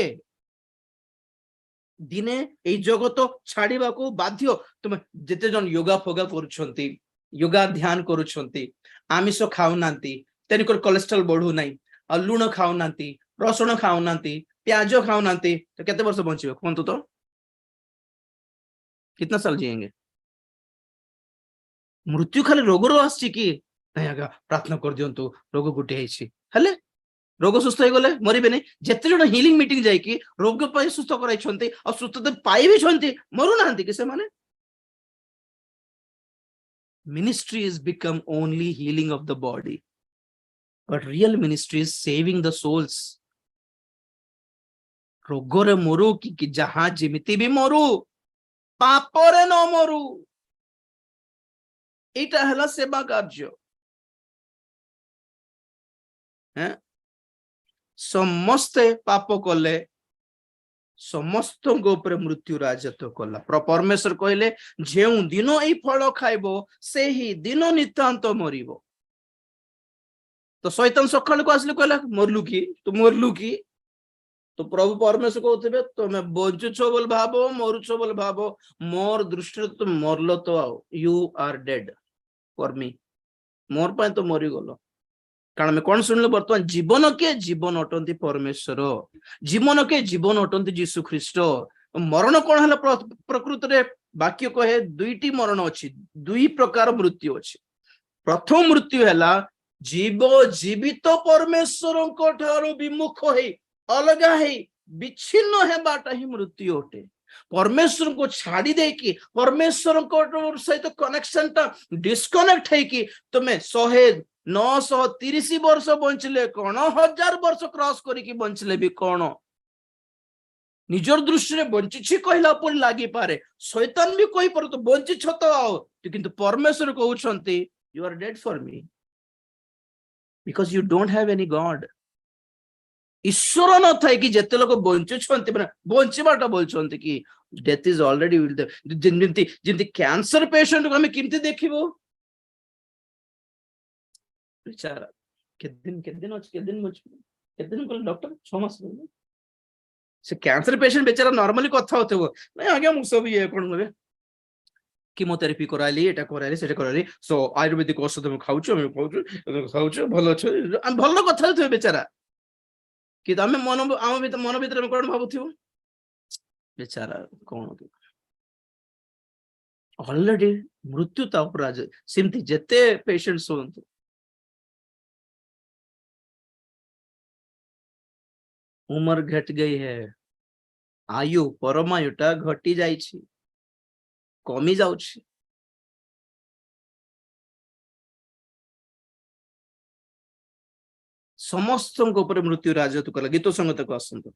दिने ए जगत छाड़ीबा को बाध्य। तुम जेते जन योगा फोगा करूछंती योगा ध्यान करूछंती आमिष खाउ नांती तेनिकर कोलेस्ट्रॉल बढ़ू नाही आ लूण खाउ नांती रसुण खाउ नांती प्याज खाउ नांती तो केते वर्ष बंचिबे कोन तो कितना साल जिएंगे। मृत्यु खाली रोग रो आछि कि नहीं आगा प्रार्थना कर दियंतु रोग गुटे हेछि हले रोग सुस्थ हो गले मरिबे नहीं जेते जण हीलिंग मीटिंग जाई कि रोग पय सुस्थ कराई छंती और सुस्थता पाई भी छंती मरु नांती कि से माने ministry is become only healing of the body but real ministry is saving the souls। रोगरे मरु कि जहां जिमिति भी मरु पापरे न मरु एटा हला सेवा कार्य हैं समस्ते पाप कले समस्त ऊपर मृत्यु राजत्व कला परमेश्वर कहले जेउ दिन एई फल खाइबो सेही दिन नितांत मरिबो। तो शैतान सकाळ को आसले कहला मरलु की तू मरलु की तो प्रभु परमेश्वर कहते तुम बंचुछ बोल भाव मरुछ बोल भाव मोर दृष्टि तुम मरल तो you are dead for me मोर पाए तो मरीगल कारण कौन शुणिल बर्तमान जीवन के जीवन अटंती परमेश्वर जीवन के जीवन अटंती जीशु ख्रीस्ट मरण कौन है प्रकृत रे वाक्य कहे दुईटी मरण अच्छी दुई प्रकार मृत्यु अच्छी प्रथम मृत्यु है जीव जीवित परमेश्वर विमुख है अलगा है विच्छिन्न है बाटा ही मृत्यु अटे परमेश्वर को छाड़ी दे कि परमेश्वर सहित कनेक्शन टा डिस्कनेक्ट है कि तुम्हें 930 वर्ष बंचले कौन 1000 वर्ष क्रॉस करके बंचले भी कौन निजर दृष्टि में बंची कहला पर लगी पारे शैतान भी कही पर तो बंची तो आओ किंतु परमेश्वर कहते you are dead for me because you don't have any god ईश्वर न था कि जिते लोग बंचुंट बंचवाटा बोलते कि डेथ इज ऑलरेडी जमी कैंसर पेशेंट को हमें केमती देखिबो बेचारा केदिन डॉक्टर 6 मास से कैंसर पेशेंट बेचारा नॉर्मली कथा होते वो नहीं आगे मु सब ये कोन होबे कीमोथेरेपी कराली एटा कराली सेटा कराली सो आयुर्वेदिक औषध हम खाउछु भलो छ भलो कथा होते बेचारा कि आम मन भीतर कौन भावुव बेचारा कौन ऑलरेडी मृत्यु सेमती जेते पेशेंट्स हो उम्र घट गई है आयु परमायुटा घटी जाई कमी जाउछि समस्त मृत्यु राजत्व कला गीत संगीत को आसत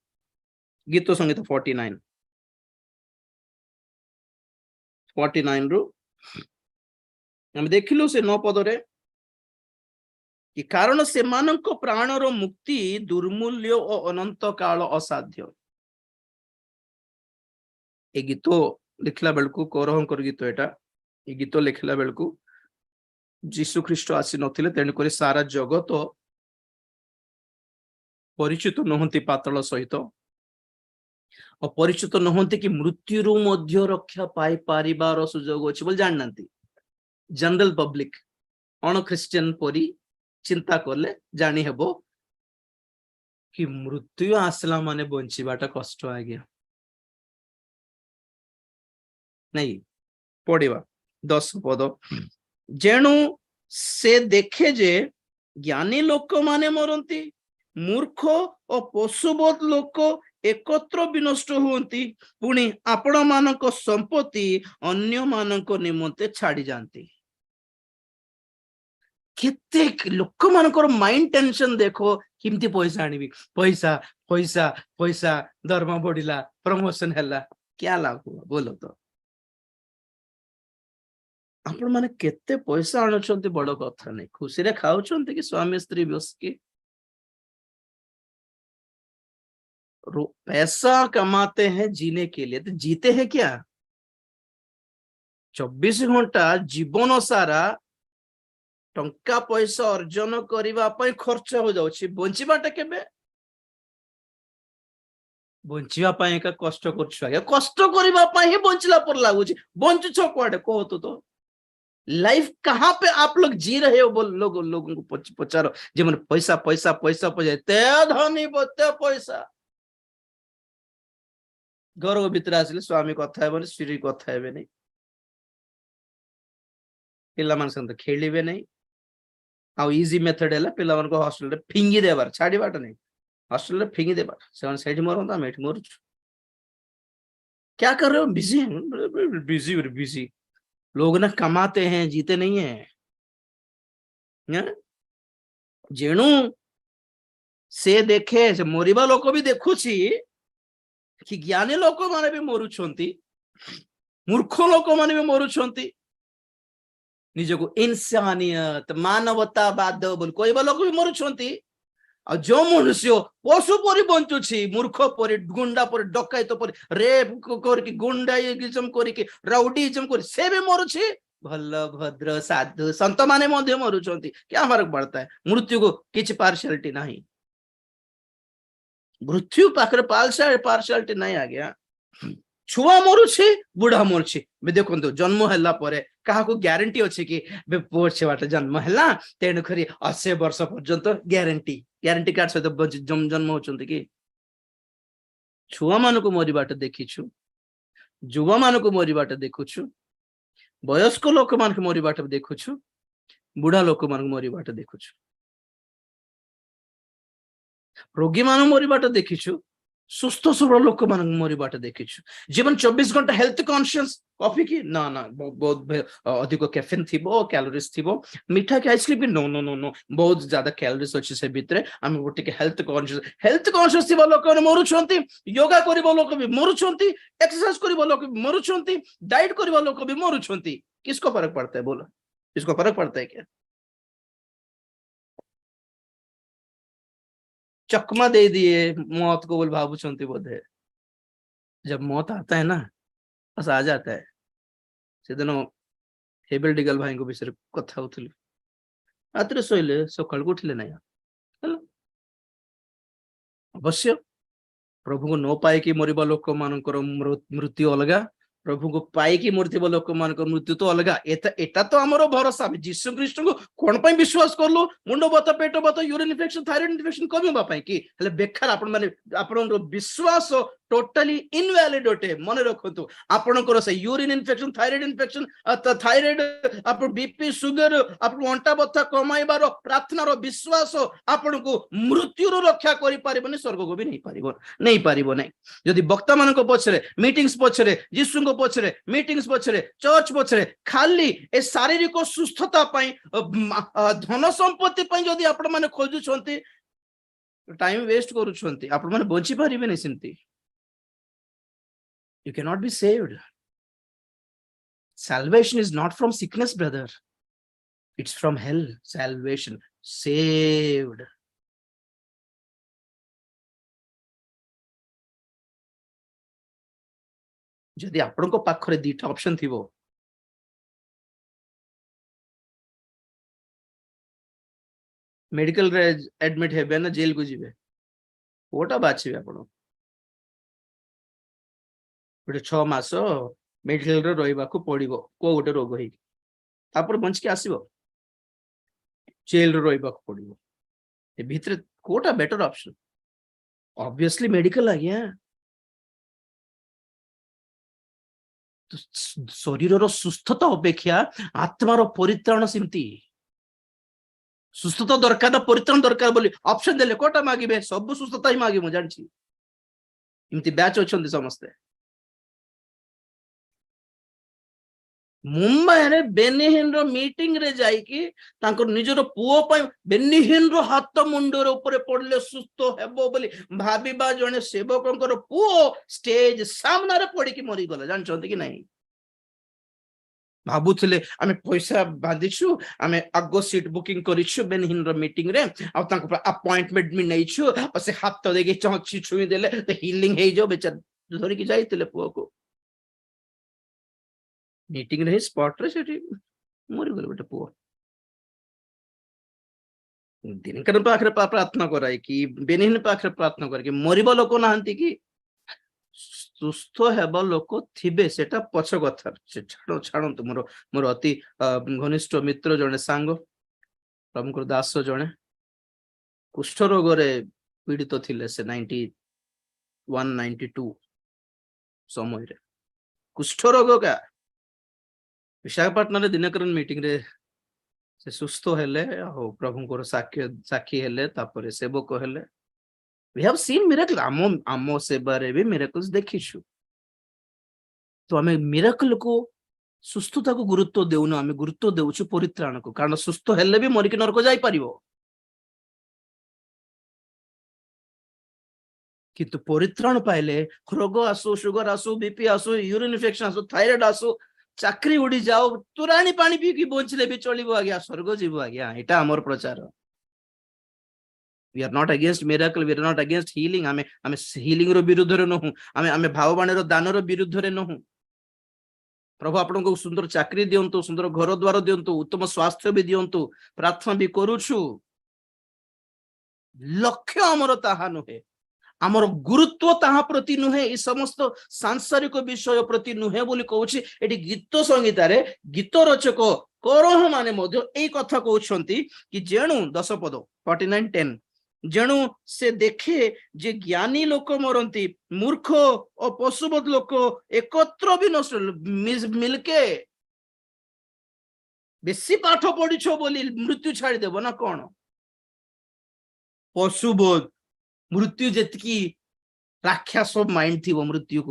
गीत संगीत 49 रु हम देखिलु से 9 पद रे कि कारण से मानक प्राणर मुक्ति दुर्मूल्य और अनंत काल असाध्य ए गीत लिखला बेलकू कौरवंकर गीत एटा ए गीत लिखला बेलकू जीशु ख्रीस्ट आसी नथिले तेणुक सारा जगत परिचित नहंती पातल सहित अपरिचित नहंती कि मृत्यु मध्य रक्षा पाई पारिबार सुजोग अछि बोल जानना जनरल पब्लिक अण ख्रिस्टियन परी चिंता करले जानी हेबो कि मृत्यु आसला माने बंचीबाटा कष्ट आ गया नहीं पढ़िबा 10 पद जेणु से देखे जे ज्ञानी लोक माने मरंती मूर्ख और पशुबोध लोक एकत्र विनष्ट हुंती पुणी आपण मानक संपत्ति अन्य मानक निमंते छाड़ी जाती केते लोक मानकर माइंड टेंशन देखो किमती पैसा आनिबी पैसा पैसा पैसा दरमा बढ़िला प्रमोशन हैला क्या लाभ हुआ बोलो तो आपण माने केते पैसा आनुछंती बड़ कथा नहीं खुशी रे खाउछंती कि स्वामी स्त्री बसकी पैसा कमाते हैं जीने के लिए तो जीते हैं क्या 24 घंटा जीवन सारा टंका पैसा अर्जन करबा पई खर्च हो जाउछि बंचिबाटा केबे बंचिबा पई एक कष्ट करछु आगे कष्ट करबा पई ही बंचला पर लागुछि बंचुछ कोडे कहतो तो लाइफ कहाँ पे आप लोग जी रहे हो बोल लोगों को पचारो जे मन पैसा पैसा पैसा पैसा ते धनी बते पैसा घर भीतर आसिले स्वामी कथा हेबे स्त्री कथा हेबे नहीं पिला मान संग खेलिबे नहीं आ इजी मेथड है पिला मान को हॉस्टल रे फिंगी देबार छाड़ी बाट नहीं हॉस्टल रे फिंगी देबार सेवन सेठी मरंदा मेठी मरछु क्या कर रहे हो बिजी बिजी बिजी लोग ना कमाते हैं जीते नहीं है जेणु से देखे से मरिबा लोक भी देखुछि कि ज्ञानी लोक माने भी मरुछंती मूर्ख लोक माने भी मरुछंती निजको इंसानियत मानवतावाद बोल कहबा लोक भी मरुछंती आ जो मनुष्य पशु परि बंचुछि मूर्ख परि गुंडा परि डकायत परि रेप करके गुंडाइजम करके राउडीजम कर से भी मरुछि ଭଲ ଭଦ୍ର ସାଧୁ ସନ୍ଥ ମାନେ ମଧ୍ୟ ମରୁଛନ୍ତି, क्या फर्क पड़ता है? मृत्यु को କିଛି ପାର୍ସିଆଲିଟି ନାହିଁ, ମୃତ୍ୟୁ ପାଖରେ ପାର୍ସିଆଲିଟି ନାହିଁ ଆଜ୍ଞା। ଛୁଆ ମରୁଛି, ବୁଢା ମରୁଛି। ଦେଖନ୍ତୁ ଜନ୍ମ ହେଲା ପରେ କାହାକୁ ଗ୍ୟାରେଣ୍ଟି ଅଛି କି ପୁଅ ଛୁଆଟେ ଜନ୍ମ ହେଲା ତେଣୁ କରି 80 ବର୍ଷ ପର୍ଯ୍ୟନ୍ତ ଗ୍ୟାରେଣ୍ଟି କାର୍ଡ ସହିତ ଜନ୍ମ ହଉଛନ୍ତି କି? ଛୁଆ ମାନଙ୍କୁ ମରିବାଟା ଦେଖିଛୁ, ଯୁବ ମାନଙ୍କୁ ମରିବାଟା ଦେଖୁଛୁ, ବୟସ୍କ ଲୋକମାନଙ୍କୁ ମରିବାଟା ଦେଖୁଛୁ, ବୁଢା ଲୋକମାନଙ୍କୁ ମରିବାଟା ଦେଖୁଛୁ, ରୋଗୀ ମାନଙ୍କୁ ମରିବାଟା ଦେଖିଛୁ, ସୁସ୍ଥ ସବଳ ଲୋକମାନଙ୍କୁ ମରିବାଟା ଦେଖିଛୁ। जीवन 24 घंटा हेल्थ कॉन्शियस कॉफी की ना ना बहुत अधिक कैफेन थिबो, कैलोरीज थिबो, मीठा के आइसक्रीम की नो नो नो नो बहुत ज्यादा कैलोरीज अछि से भितरे। हम गोटे हेल्थ कॉन्शियस थिबो लोक ने मरुछंती, योगा करिबो लोक भी मरुछंती, एक्सरसाइज करिबो लोक भी मरुछंती, डाइट करिबो लोक भी मरुछंती। किसको फर्क पड़ता है बोलो? किसको फर्क पड़ता है क्या? चकमा दे दिए मौत को बोल भावुछंती बोधे। जब मौत आता है ना, बस आ जाता है। ସେଦିନ ହେବେଲ ଡିଗଲ ଭାଇଙ୍କ ବିଷୟରେ କଥା ହଉଥିଲି। ରାତିରେ ଶୋଇଲେ ସକାଳକୁ ଉଠିଲେ ନାହିଁ ହେଲା। ଅବଶ୍ୟ ପ୍ରଭୁଙ୍କୁ ନ ପାଇକି ମରିବା ଲୋକମାନଙ୍କର ମୃତ୍ୟୁ ଅଲଗା, ପ୍ରଭୁଙ୍କୁ ପାଇକି ମରିଥିବା ଲୋକମାନଙ୍କର ମୃତ୍ୟୁ ତ ଅଲଗା। ଏଟା ତ ଆମର ଭରସା। ଆମେ ଯୀଶୁ ଖ୍ରୀଷ୍ଟଙ୍କୁ କଣ ପାଇଁ ବିଶ୍ୱାସ କଲୁ? ମୁଣ୍ଡ ବତ, ପେଟ ବତ, ୟୁରିନ ଇନଫେକ୍ସନ, ଥାଇରଏଡ ଇନଫେକ୍ସନ କମିବା ପାଇଁ କି? ହେଲେ ବେକାର ଆପଣ ମାନେ ଆପଣଙ୍କର ବିଶ୍ୱାସ ଟୋଟାଲି ଇନଭ୍ୟାଲିଡ ଅଟେ। ମନେ ରଖନ୍ତୁ, ଆପଣଙ୍କର ସେ ୟୁରିନ ଇନଫେକ୍ସନ, ଥାଇରଏଡ, ଆପଣ ବିପି, ସୁଗର, ଆପଣ ଅଣ୍ଟା ବଥା କମାଇବାର ପ୍ରାର୍ଥନାର ବିଶ୍ୱାସ ଆପଣଙ୍କୁ ମୃତ୍ୟୁରୁ ରକ୍ଷା କରିପାରିବନି, ସ୍ୱର୍ଗକୁ ବି ନେଇପାରିବ ନାହିଁ। ଯଦି ବକ୍ତା ମାନଙ୍କ ପଛରେ, ମିଟିଂସ ପଛରେ, ଯୀଶୁଙ୍କ ପଛରେ, ମିଟିଂସ ପଛରେ, ଚର୍ଚ୍ଚ ପଛରେ ଖାଲି ଏ ଶାରୀରିକ ସୁସ୍ଥତା ପାଇଁ, ଧନ ସମ୍ପତ୍ତି ପାଇଁ ଯଦି ଆପଣ ମାନେ ଖୋଜୁଛନ୍ତି, ଟାଇମ ୱେଷ୍ଟ କରୁଛନ୍ତି। ଆପଣ ମାନେ ବଞ୍ଚି ପାରିବେନି ସେମିତି। You cannot be saved. Salvation is not from sickness, brother. It's from hell. Salvation, saved. ଯଦି ଆପଣଙ୍କ ପାଖରେ ଦିଟା ଅପସନ ଥିବ, मेडिकल रे एडमिट हेबे ना जेल को जीवे, कोटा बाछिबे आपण। गोटे 6 मास मेडिकल रे रहिबाकू पड़िबो को गोटे रोग हेई, तापर बंच के आसीबो, जेल रे रहिबाकू पड़िबो। ए भितरे कोटा बेटर ऑप्शन? ऑब्वियसली मेडिकल आ गया। तो शरीर सुस्थता अपेक्षा आत्मार परित्राण सिमती। सुस्थता दरकार ना परित्राण दरकार बोली ऑप्शन देले कोटा मागिबे? सब सुस्थता ही मागी मु जानछि। इमती बैच अछंती समस्ते। मुंबई रे बेनिहिन रो मीटिंग रे जाईकी तांको निजरो पुओ पय बेनिहिन रो हाथ मुंडर ऊपर पड़ले सुस्थ हेबो बोली भाबीबा जने सेवकंकर पुओ स्टेज सामने रे पड़ी की मरी गला, जानछंती कि नहीं? भाबुथिले आमे पैसा बांधिछु, आमे आगो सीट बुकिंग करिछु बेनिहिन रो मीटिंग रे, आ तांको अपॉइंटमेंट मी नैछु, आ से हाथ देके चौची छुई देले तो हीलिंग हे जो बेचार धरि की जाईतिले पुओ को। मीटिंग रे स्पॉट रे सेठी मरी गले बेटा पुओ। दिनकर पाखरे प्रार्थना कराई कि बेनिहिन पाखरे प्रार्थना करे कि मरिबा लोक नाहंती कि सुस्थ हेबा लोक थिबे, सेटा पछ कथा। छाड़ंतु मोर अति घनिष्ठ मित्र जने सांग, प्रभुकर दास जने कुष्ठ रोग रे पीड़ित थिले से 91-92 समय रे। कुष्ठ रोग का विशाखापट्टनम रे दिनकरन मीटिंग रे से सुस्थ हेले, प्रभुଙ୍କର साक्षी हेले, तापर सेवक हेले। We have seen miracle. आमो सेबारे भी miracles देखिछु। तो आमे मिराकल को, सुस्थता को गुरुत्व देउनु, आमे गुरुत्व देउछु परित्राण को। कारण सुस्थ हेले भी मरिक नरक जाई परिबो, किंतु परित्राण पाइले रोग आसु, शुगर आसु, बीपी आसु, यूरिन इन्फेक्शन आसु, थायराइड आसु, चाकरी उड़ी जाओ, तुराणी पानी पी की बंचले भी चलिबो आज्ञा, स्वर्ग जीवो आज्ञा। एटा हमर प्रचार। We are not against miracle, we are not against healing. आमे healing रो विरुद्ध रे नहु, आमे भावबाणी रो दान रो विरुद्ध रे नहु। प्रभु आपनको सुंदर चाकरी दियंतु, सुंदर घर द्वार दियंतु, उत्तम स्वास्थ्य भी दियंतु, प्रार्थना भी करूछु। लक्ष्य आमर ताहा नुहे, आमर गुरुत्व ताहा प्रति नुहे, ई समस्त सांसारिक विषय प्रति नुहे बोली कहूछि। एटी गीत संगीत रे गीत रचक करह माने मध्य एई कथा कहउछंती कि जेणु 10 पद 49:10 जेणु से देखे जे ज्ञानी लोक मरंती, मूर्ख और पशुबद लोक एकत्र भी नष्ट मिलके बेसी पाठ पढ़िछो बोली मृत्यु छाड़ी देबो ना कौन? पशुबोध मृत्यु जेतकी राक्षस माइंड थी वो मृत्यु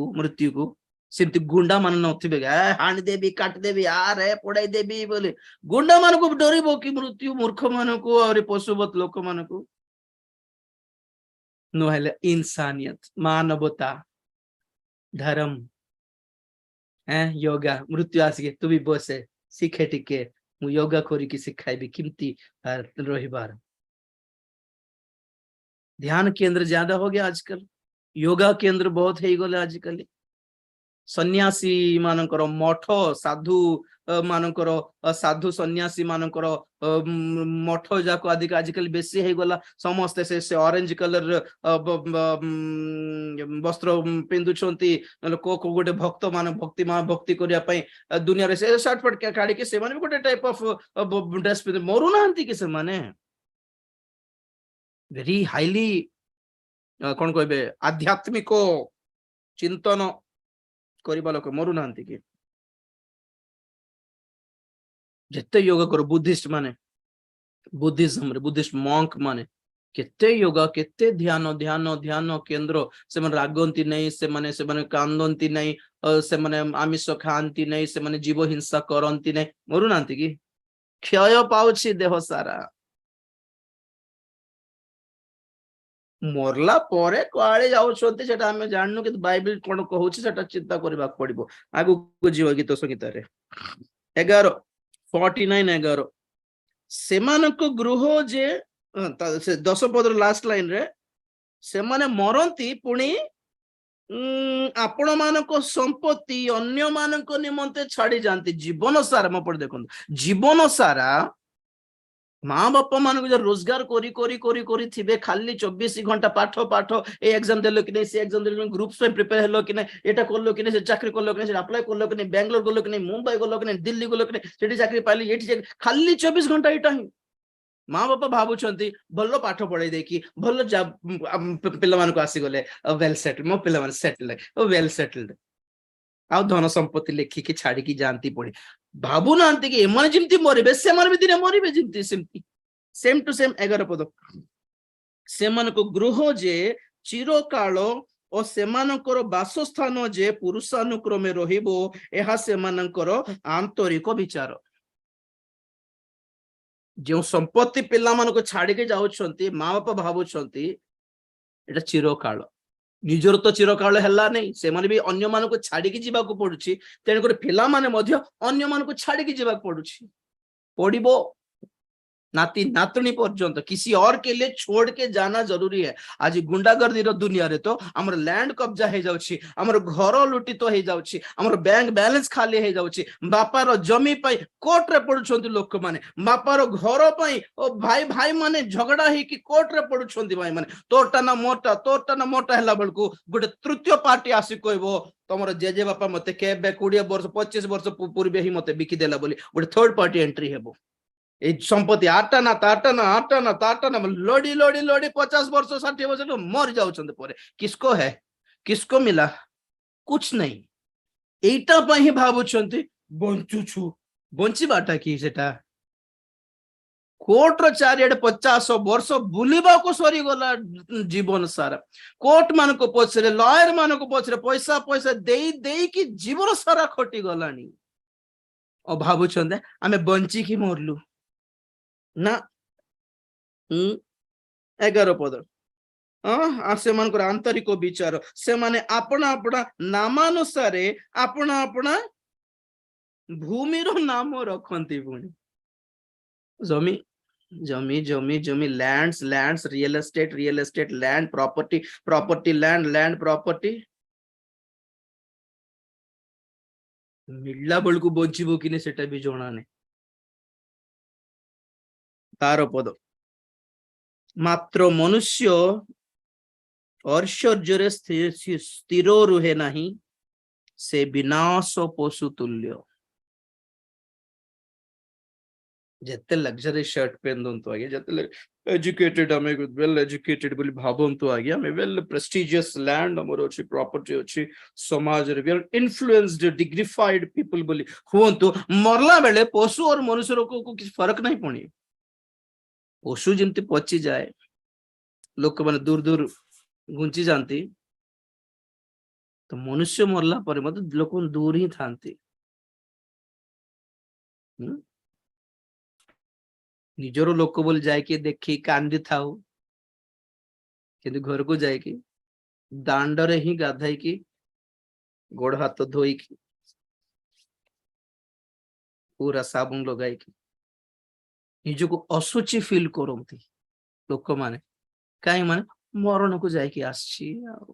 को सेमती गुंडा मान नथिबे हाणी देबी काट देबी आरे पड़ाई देबी बोले गुंडा मान को डरिबो कि मृत्यु मूर्ख मान को और पशुबत लोक मान को नहले इंसानियत मानवता धर्म योगा मृत्यु आसिके तू भी बसे शिखे टिके मु योगा करिकी सिखाइबी किमती रहिबार। ध्यान केंद्र ज्यादा हो गया आजकल, योगा केंद्र बहुत है गले आजकल। सन्यासी मानकर मठ साधु मानकर साधु सन्यासी मानकर मठ जाको आदि आजकल बेसी है गला। समस्ते से ऑरेंज कलर वस्त्र पिंधुछंती, को गोटे भक्त मान भक्ति करिया पई दुनिया रे से शर्ट फट काढी के से माने भी गोटे टाइप ऑफ ड्रेस पिंध मरु नांती कि से माने वेरी हाईली कौन कहबे आध्यात्मिक चिंतन करबा लोक मरु नांती कि जत्ते योगा करो बुद्धिस्ट माने बुद्धिज्म रे बुद्धिस्ट मॉन्क माने केते योगा केते ध्यान ध्यान ध्यान केंद्र से मन रागंती नहीं, से माने कांदंती नहीं, से माने आमिष खांती नहीं, से माने जीव हिंसा करंती नहीं, मरु नांती कि क्षय पाउछि देह सारा। मरला परे कुआड़े जाउछंती सेटा हमें जाननु कि बाइबल कोन कहूछि सेटा चिंता करबा पड़िबो आगु को जीव गीत संगीत रे 11:49 सेमानक गृह जे 10 पदर लास्ट लाइन रे से माने मरंती पुणी आपण मानक संपत्ति अन्य मानक निमंते छाड़ी जानती जीवन सारा म पड़ देखो जीवन सारा माँ बापा मान को रोजगार करी करी करी करी थिबे खाली 24 घंटा पाठ पाठ ए एग्जाम देलो कि नहीं, से एग्जाम देलो ग्रुप्स में प्रिपेयर हेलो कि नहीं, एटा करलो कि नहीं, से चाकरी करलो कि नहीं, से अप्लाई करलो कि नहीं, बेंगलोर गलो कि नहीं, मुंबई गलो कि नहीं, दिल्ली गलो कि नहीं, सेठी चाकरी पाइली एठी खाली 24 घंटा एटा ही माँ बापा भावुछंती भलो पाठ पढ़ाई देकी भलो पिला मान को आसी गले वेल सेटल मो पिला मान सेटल वेल सेटल्ड आ धन संपत्ति लेखिकी छाड़ी जानती पड़ी भावु नांती कि एमाने जिमती मरिबे सेमाने भी दिने मरिबे जिमती सेमती सेम टू सेम 11 पद सेमान को गृह जे चिरकाल और सेमानकर वासस्थान जे पुरुषानुक्रमे रहिबो एहा सेमानकर आंतरिक विचार। जो संपत्ति पिला मान को छाड़ी के जाउछंती माँ बापा भावुछंती एटा चिरकाल निजर तो चिरकाल हैला नहीं, से माने भी अन्य मान को छाड़ी के जीवा को पड़ुछि, तेन कर पिला माने मध्य अन्य मान को छाड़ी के जीवा को पड़ुछि पड़िबो नाती नातनी पर्यंत किसी और के लिए छोड़ के जाना जरूरी है। आज गुंडागर्दी रो दुनिया रे तो हमर लैंड कब्जा हे जाउछि, हमर घर लुटित हे जाउछि, हमर बैंक बैलेंस खाली हे जाउछि, बापार जमी पई कोर्ट रे पडुछंती लोक माने, बापार घर पई ओ भाई भाई माने झगड़ा हे कि कोर्ट रे पडुछंती भाई माने तोरटा ना मोटा हैला बळकु गोटे तृतीय पार्टी आसी कहबो तमर जेजे बापा मते केबे 20 वर्ष 25 वर्ष पूर्व ही मते बिकी देला बोली गोटे थर्ड पार्टी एंट्री हेबो संपत्ति आटाना लड़ी लड़ी लड़ी 50 वर्ष 60 वर्ष मर जाउछंते परे किसको है किसको मिला कुछ नहीं एटा पई ही भाबुछंती बंचुछु बंचिबाटा कि सेटा कोर्ट रो चारियाडे 50 वर्ष बुलिबा को सरी गला जीवन सारा कोर्ट मान को पछरे लॉयर मान को पछरे पैसा पैसा देई देई कि जीवन सारा खटी गलानी और भाबुछंते आमे बंची कि मरलु ना 11 पद से मानकर आंतरिक विचार से माने अपना अपना नामानुसारे अपना अपना भूमि रो नाम रखंती पुणी जमी जमी जमी जमी lands real estate land property land property ମିଳିଲା ବେଳକୁ ବଞ୍ଚିବ କି ନାହିଁ ସେଟା ବି ଜଣା ନାହିଁ। ତାର ପଦ ମାତ୍ର ମନୁଷ୍ୟ ଐଶ୍ୱର୍ଯ୍ୟରେ ସ୍ଥିର ରୁହେ ନାହିଁ, ସେ ବିନାଶ ପଶୁ ତୁଲ୍ୟ। ଯେତେ ଲକ୍ସରୀ शर्ट ପିନ୍ଧନ୍ତୁ ଆଜ୍ଞା, ଯେତେ ଏଜୁକେଟେଡ, ଆମେ ୱେଲ ଏଜୁକେଟେଡ ବୋଲି ଭାବନ୍ତୁ ଆଜ୍ଞା, ଆମେ ୱେଲ ପ୍ରେଷ୍ଟିଜିୟସ୍ ଲ୍ୟାଣ୍ଡ ଆମର ଅଛି, ପ୍ରପର୍ଟି ଅଛି, ସମାଜରେ ୱେଲ ଇନଫ୍ଲୁଏନ୍ସଡ ଡିଗ୍ନିଫାଇଡ ପିପଲ ବୋଲି ହୁଅନ୍ତୁ, ମରଲା ବେଳେ ପଶୁ और ମନୁଷ୍ୟର କିଛି ଫରକ ନାହିଁ। ପୁଣି ପଶୁ ଯେମିତି ପଚିଯାଏ, ଲୋକମାନେ ଦୂର ଦୂର ଘୁଞ୍ଚି ଯାଆନ୍ତି, ତ ମନୁଷ୍ୟ ମରଲା ପରେ ମଧ୍ୟ ଲୋକ ଦୂର ହିଁ ଥାନ୍ତି। ନିଜର ଲୋକ ବୋଲି ଯାଇକି ଦେଖି କାନ୍ଦି ଥାଉ, କିନ୍ତୁ ଘରକୁ ଯାଇକି ଦାଣ୍ଡରେ ହିଁ ଗାଧେଇକି ଗୋଡ ହାତ ଧୋଇକି ପୁରା ସାବୁନ ଲଗାଇକି ନିଜକୁ ଅଶୁଚି ଫିଲ୍ କରନ୍ତି ଲୋକମାନେ। କାହିଁ ମାନେ ମରଣକୁ ଯାଇକି ଆସିଛି ଆଉ।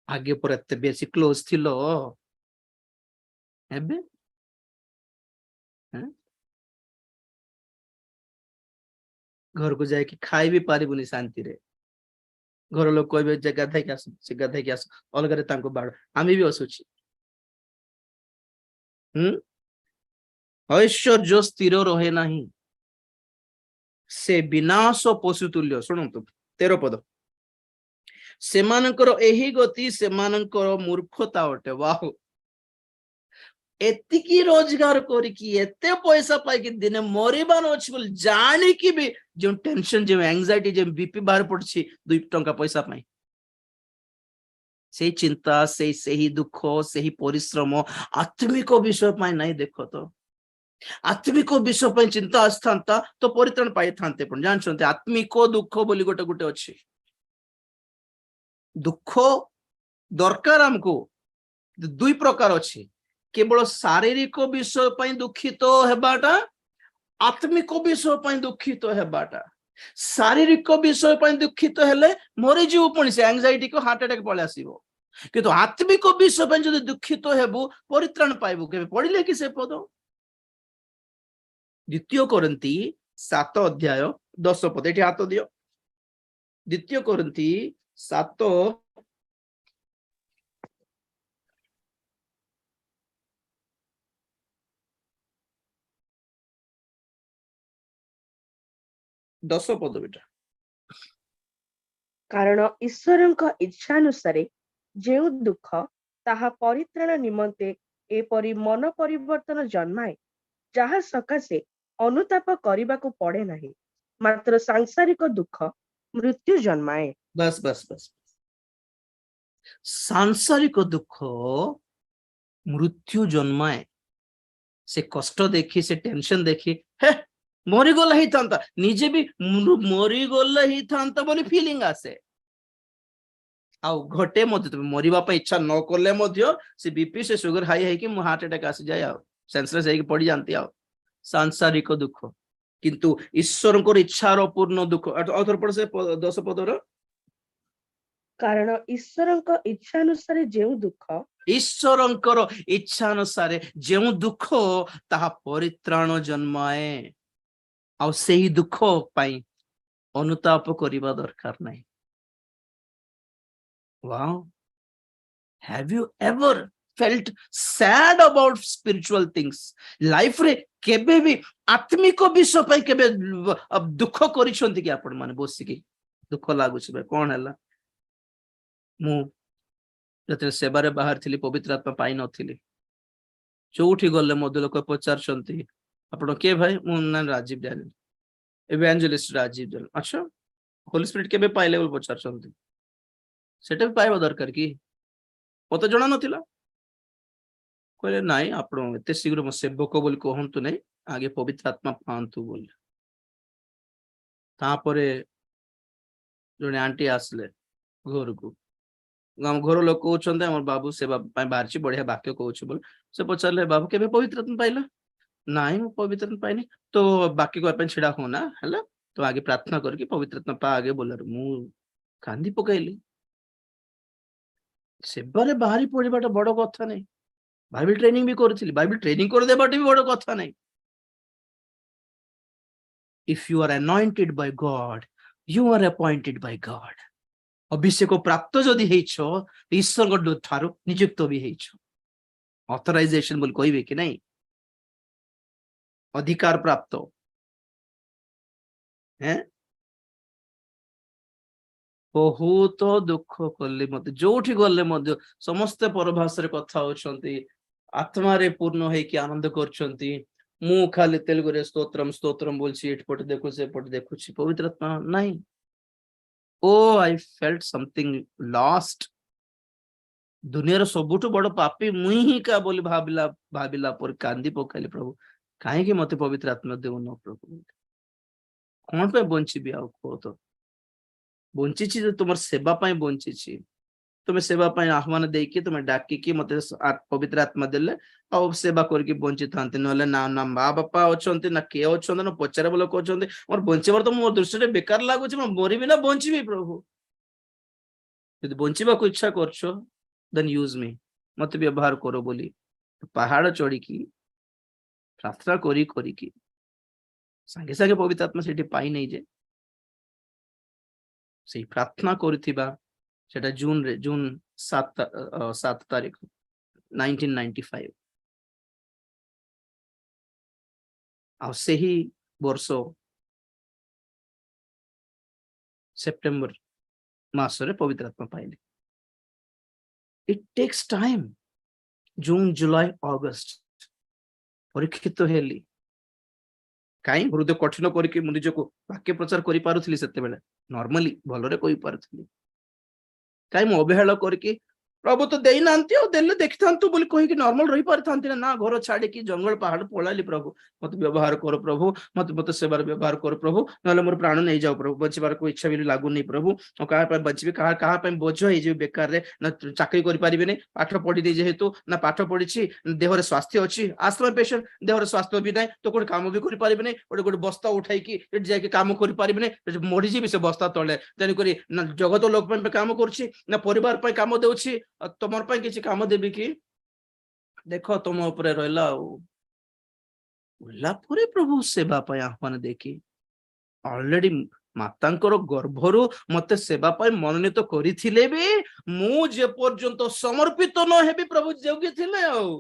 ଆଗେ ପରେ ଏତେ ବେଶୀ କ୍ଲୋଜ ଥିଲ, ଏବେ ଘରକୁ ଯାଇକି ଖାଇ ବି ପାରିବୁନି ଶାନ୍ତିରେ। ଘର ଲୋକ କହିବେ ଯେ ଗାଧେଇକି ଆସ, ସେ ଗାଧେଇକି ଆସ, ଅଲଗାରେ ତାଙ୍କୁ ବାଡ। ଆମେ ବି ଆସୁଛି। ଐଶ୍ୱର୍ଯ୍ୟ ସ୍ଥିର ରହେ ନାହିଁ, ସେ ବିନାଶ ପଶୁ ତୁଲ୍ୟ। ଶୁଣନ୍ତୁ 13 ପଦ, ସେମାନଙ୍କର ଏହି ଗତି ସେମାନଙ୍କର ମୂର୍ଖତା ଅଟେ। ୱାଓ, ଏତିକି ରୋଜଗାର କରିକି ଏତେ ପଇସା ପାଇକି ଦିନେ ମରିବାର ଅଛି ବୋଲି ଜାଣିକି ବି ଯେଉଁ ଟେନସନ, ଯେଉଁ ଆଂଜାଇଟି, ଯେଉଁ ବିପି ବାହାରି ପଡୁଛି 2 ଟଙ୍କା ପଇସା ପାଇଁ, ସେଇ ଚିନ୍ତା, ସେହି ଦୁଃଖ, ସେହି ପରିଶ୍ରମ ଆତ୍ମିକ ବିଷୟ ପାଇଁ ନାହିଁ। ଦେଖ ତ, ଆତ୍ମିକ ବିଷୟ ପାଇଁ ଚିନ୍ତା ଆସିଥାନ୍ତା ତ ପରିତ୍ରାଣ ପାଇଥାନ୍ତେ। पण ଜାଣିଛନ୍ତି ଆତ୍ମିକ ଦୁଃଖ ବୋଲି ଗୋଟେ ଗୋଟେ ଅଛି। ଦୁଃଖ ଦରକାର ଆମକୁ 2 ପ୍ରକାର ଅଛି, କେବଳ ଶାରୀରିକ ବିଷୟ ପାଇଁ ଦୁଃଖିତ ହେବାଟା, ଆତ୍ମିକ ବିଷୟ ପାଇଁ ଦୁଃଖିତ ହେବାଟା। ଶାରୀରିକ ବିଷୟ ପାଇଁ ଦୁଃଖିତ ହେଲେ ମରିଯିବ, ପୁଣି ସେ ଆଂଜାଇଟି କୁ ହାର୍ଟ ଆଟାକ ପଳେଇ ଆସିବ। କିନ୍ତୁ ଆତ୍ମିକ ବିଷୟ ପାଇଁ ଯଦି ଦୁଃଖିତ ହେବୁ ପରିତ୍ରାଣ ପାଇବୁ କେବେ? ପଢିଲେ କି ସେ ପଦ? ଦ୍ୱିତୀୟ କରିନ୍ଥୀ 7 ଅଧ୍ୟାୟ 10 ପଦ, ଏଠି ହାତ ଦିଅ। ଦ୍ୱିତୀୟ କରିନ୍ଥୀ 7 10 ପଦ ବେଟା।
କାରଣ ଈଶ୍ୱରଙ୍କ ଇଚ୍ଛାନୁସାରେ ଯେଉଁ ଦୁଃଖ ତାହା ପରିତ୍ରାଣ ନିମନ୍ତେ ଏପରି ମନ ପରିବର୍ତ୍ତନ ଜନ୍ମାଏ, ଯାହା ସକାଶେ ଅନୁତାପ କରିବାକୁ ପଡେ ନାହିଁ, ମାତ୍ର ସାଂସାରିକ ଦୁଃଖ ମୃତ୍ୟୁ ଜନ୍ମାଏ।
बस बस बस, सांसारिक दुख मृत्यु जन्माए। से कष्ट देखी, से टेंशन देखी, हे मरीगला ही था, निजे भी मरीगला ही था बोली फीलिंग आसे। आउ घटे मध्य तुम मरिबा पे इच्छा न करले मध्य से बीपी से शुगर हाई है कि हार्ट अटैक आसी जाए, आउ सेंसलेस है कि पड़ी जानती। आउ सांसारिक दुख, किंतु ईश्वर को इच्छार पूर्ण दुख। अथर पड़ से 10 पदर,
କାରଣ ଈଶ୍ୱରଙ୍କ ଇଚ୍ଛାନୁସାରେ ଯେଉଁ ଦୁଃଖ,
ଈଶ୍ୱରଙ୍କର ଇଚ୍ଛା ଅନୁସାରେ ଯେଉଁ ଦୁଃଖ ତାହା ପରିତ୍ରାଣ ଜନ୍ମାଏ, ଆଉ ସେହି ଦୁଃଖ ପାଇଁ ଅନୁତାପ କରିବା ଦରକାର ନାହିଁ। Wow, have you ever felt sad about spiritual things? Life रे केबे भी आत्मिक विषय ପାଇଁ केबे दुःख କରିଛନ୍ତି କି ଆପଣ ମାନେ? ବସିକି ଦୁଃଖ ଲାଗୁଛି ଭାଇ, କଣ ହେଲା? ମୁଁ ଯେତେବେଳେ ସେବାରେ ବାହାରି ଥିଲି, ପବିତ୍ର ଆତ୍ମା ପାଇ ନଥିଲି, ଯୋଉଠି ଗଲେ ମଧ୍ୟ ଲୋକ ପଚାରୁଛନ୍ତି ଆପଣ କିଏ ଭାଇ? ମୁଁ ନା ରାଜୀବ ଡାନିଏଲ, ଇଭାଞ୍ଜେଲିଷ୍ଟ ରାଜୀବ ଡାନିଏଲ। ଆଚ୍ଛା, ହୋଲି ସ୍ପିରିଟ କେବେ ପାଇଲେ ବୋଲି ପଚାରୁଛନ୍ତି? ସେଟା ବି ପାଇବା ଦରକାର କି? ମତେ ଜଣା ନଥିଲା। କହିଲେ ନାଇଁ, ଆପଣ ଏତେ ଶୀଘ୍ର ମୋ ସେବକ ବୋଲି କହନ୍ତୁ ନାହିଁ, ଆଗେ ପବିତ୍ର ଆତ୍ମା ପାଆନ୍ତୁ ବୋଲି। ତାପରେ ଜଣେ ଆଣ୍ଟି ଆସିଲେ ଘରକୁ, ଆମ ଘର ଲୋକ କହୁଛନ୍ତି ଆମର ବାବୁ ସେବା ପାଇଁ ବାହାରିଛି, ବଢିଆ ବାକ୍ୟ କହୁଛି ବୋଲି। ସେ ପଚାରିଲେ ବାବୁ କେବେ ପବିତ୍ର ଆତ୍ମା ପାଇଲ? ନାଇଁ ମୁଁ ପବିତ୍ର ଆତ୍ମା ପାଇନି। ତ ବାକ୍ୟ କରିବା ପାଇଁ ଛିଡା ହୁଅନା ହେଲା, ତ ଆଗେ ପ୍ରାର୍ଥନା କରିକି ପବିତ୍ର ଆତ୍ମା ପା ଆଗେ ବୋଲାରୁ। ମୁଁ କାନ୍ଦି ପକାଇଲି। ସେବାରେ ବାହାରି ପଡିବାଟା ବଡ କଥା ନାହିଁ। ବାଇବେଲ ଟ୍ରେନିଂ ବି କରୁଥିଲି, ବାଇବେଲ ଟ୍ରେନିଂ କରିଦେବାଟା ବି ବଡ କଥା ନାହିଁ। If you are anointed by God, you are appointed by God. ଅଭିଷେକ ପ୍ରାପ୍ତ ଯଦି ହେଇଛ, ଈଶ୍ୱରଙ୍କ ଠାରୁ ନିଯୁକ୍ତ ବି ହେଇଛ। ଅଥରାଇଜେସନ ବୋଲି କହିବେ କି ନାଇଁ, ଅଧିକାର ପ୍ରାପ୍ତ। ବହୁତ ଦୁଃଖ କଲେ ମତେ, ଯୋଉଠି ଗଲେ ମଧ୍ୟ ସମସ୍ତେ ପରଭାଷାରେ କଥା ହଉଛନ୍ତି, ଆତ୍ମାରେ ପୂର୍ଣ୍ଣ ହେଇକି ଆନନ୍ଦ କରୁଛନ୍ତି। ମୁଁ ଖାଲି ତେଲୁଗୁରେ ସ୍ତୋତ୍ରମ୍ ସ୍ତୋତ୍ରମ୍ ବୋଲଛି, ଏପଟେ ଦେଖୁଛି ଏପଟେ ଦେଖୁଛି, ପବିତ୍ର ଆତ୍ମା ନାହିଁ। ଓ ଆଇ ଫେଲ୍ଟ ସମଥିଙ୍ଗ ଲଷ୍ଟ। ଦୁନିଆର ସବୁଠୁ ବଡ ପାପୀ ମୁଇଁ ହିଁ କା ବୋଲି ଭାବିଲା ପରେ କାନ୍ଦି ପକାଇଲି, ପ୍ରଭୁ କାହିଁକି ମତେ ପବିତ୍ର ଆତ୍ମା ଦେଉନ ପ୍ରଭୁ, କଣ ପାଇଁ ବଞ୍ଚିବି ଆଉ କୁହ ତ। ବଞ୍ଚିଛି ଯେ ତୁମର ସେବା ପାଇଁ ବଞ୍ଚିଛି। ତୁମେ ସେବା ପାଇଁ ଆହ୍ୱାନ ଦେଇକି ତୁମେ ଡାକିକି ମତେ ପବିତ୍ର ଆତ୍ମା ଦେଲେ ଆଉ ସେବା କରିକି ବଞ୍ଚିଥାନ୍ତି, ନହେଲେ ନା ନା ମା ବାପା ଅଛନ୍ତି ନା କିଏ ଅଛନ୍ତି ନା ପଚାରିବା ଲୋକ ଅଛନ୍ତି, ମୋର ବଞ୍ଚିବାର ତ ମୋ ଦୃଷ୍ଟିରେ ବେକାର ଲାଗୁଛି, ମୁଁ ମରିବି ନା ବଞ୍ଚିବି ପ୍ରଭୁ। ଯଦି ବଞ୍ଚିବାକୁ ଇଚ୍ଛା କରୁଛ then use me, ମତେ ବ୍ୟବହାର କର ବୋଲି ପାହାଡ ଚଢିକି ପ୍ରାର୍ଥନା କରିକି ସାଙ୍ଗେ ସାଙ୍ଗେ ପବିତ୍ର ଆତ୍ମା ସେଠି ପାଇନେଇ ଯେ, ସେଇ ପ୍ରାର୍ଥନା କରିଥିବା ସେଟା ଜୁନ 7 ତାରିଖ 1995। ଆଉ ସେହି ବର୍ଷ ସେପ୍ଟେମ୍ବର ମାସରେ ପବିତ୍ର ଆତ୍ମା ପାଇଲି। It takes time. June July August ପରୀକ୍ଷିତ ହେଲି। କାହିଁ ହୃଦୟ କଠିନ କରିକି ମୁଁ ନିଜକୁ ବାକ୍ୟ ପ୍ରଚାର କରିପାରୁଥିଲି, ସେତେବେଳେ ନର୍ମାଲି ଭଲରେ କହିପାରୁଥିଲି। କାହିଁ ମୁଁ ଅବହେଳା କରିକି ପ୍ରଭୁ ତ ଦେଇନାହାନ୍ତି ଆଉ ଦେଲେ ଦେଖିଥାନ୍ତୁ ବୋଲି କହିକି ନର୍ମାଲ ରହିପାରିଥାନ୍ତି ନା, ଘର ଛାଡିକି ଜଙ୍ଗଲ ପାହାଡ ପଳାଇଲି, ପ୍ରଭୁ ମତେ ବ୍ୟବହାର କର ପ୍ରଭୁ, ମତେ ସେବାରେ ବ୍ୟବହାର କର ପ୍ରଭୁ, ନହେଲେ ମୋର ପ୍ରାଣ ନେଇଯାଉ ପ୍ରଭୁ, ବଞ୍ଚିବାକୁ ଇଚ୍ଛା ବି ଲାଗୁନି ପ୍ରଭୁ, ଆଉ କାହା ପାଇଁ ବଞ୍ଚିବି, କାହା ପାଇଁ ବୋଝ ହେଇଯିବି ବେକାରରେ, ନା ଚାକିରି କରିପାରିବିନି, ପାଠ ପଢିନି ଯେହେତୁ, ନା ପାଠ ପଢିଛି, ଦେହରେ ସ୍ୱାସ୍ଥ୍ୟ ଅଛି, ଆସ୍ଥମା ପେସେଣ୍ଟ, ଦେହରେ ସ୍ୱାସ୍ଥ୍ୟ ବି ନାହିଁ, ତ ଗୋଟେ କାମ ବି କରିପାରିବିନି, ଗୋଟେ ବସ୍ତା ଉଠାଇକି ଏଠି ଯାଇକି କାମ କରିପାରିବିନି, ମରିଯିବି ସେ ବସ୍ତା ତଳେ। ତେଣୁକରି ନା ଜଗତ ଲୋକ ପାଇଁ କାମ କରୁଛି, ନା ପରିବାର ପାଇଁ କାମ ଦେଉଛି, ତମର ପାଇଁ କିଛି କାମ ଦେବି କି? ଦେଖ ତମ ଉପରେ ରହିଲା। ଆଉ ଉଲ୍ଲା ପରେ ପ୍ରଭୁ ସେବା ପାଇଁ ଆହ୍ୱାନ ଦେଇକି ଅଲରେଡି ମାତାଙ୍କର ଗର୍ଭରୁ ମତେ ସେବା ପାଇଁ ମନୋନୀତ କରିଥିଲେ ବି ମୁଁ ଯେ ପର୍ଯ୍ୟନ୍ତ ସମର୍ପିତ ନ ହେବି ପ୍ରଭୁ ଜଗିଥିଲେ। ଆଉ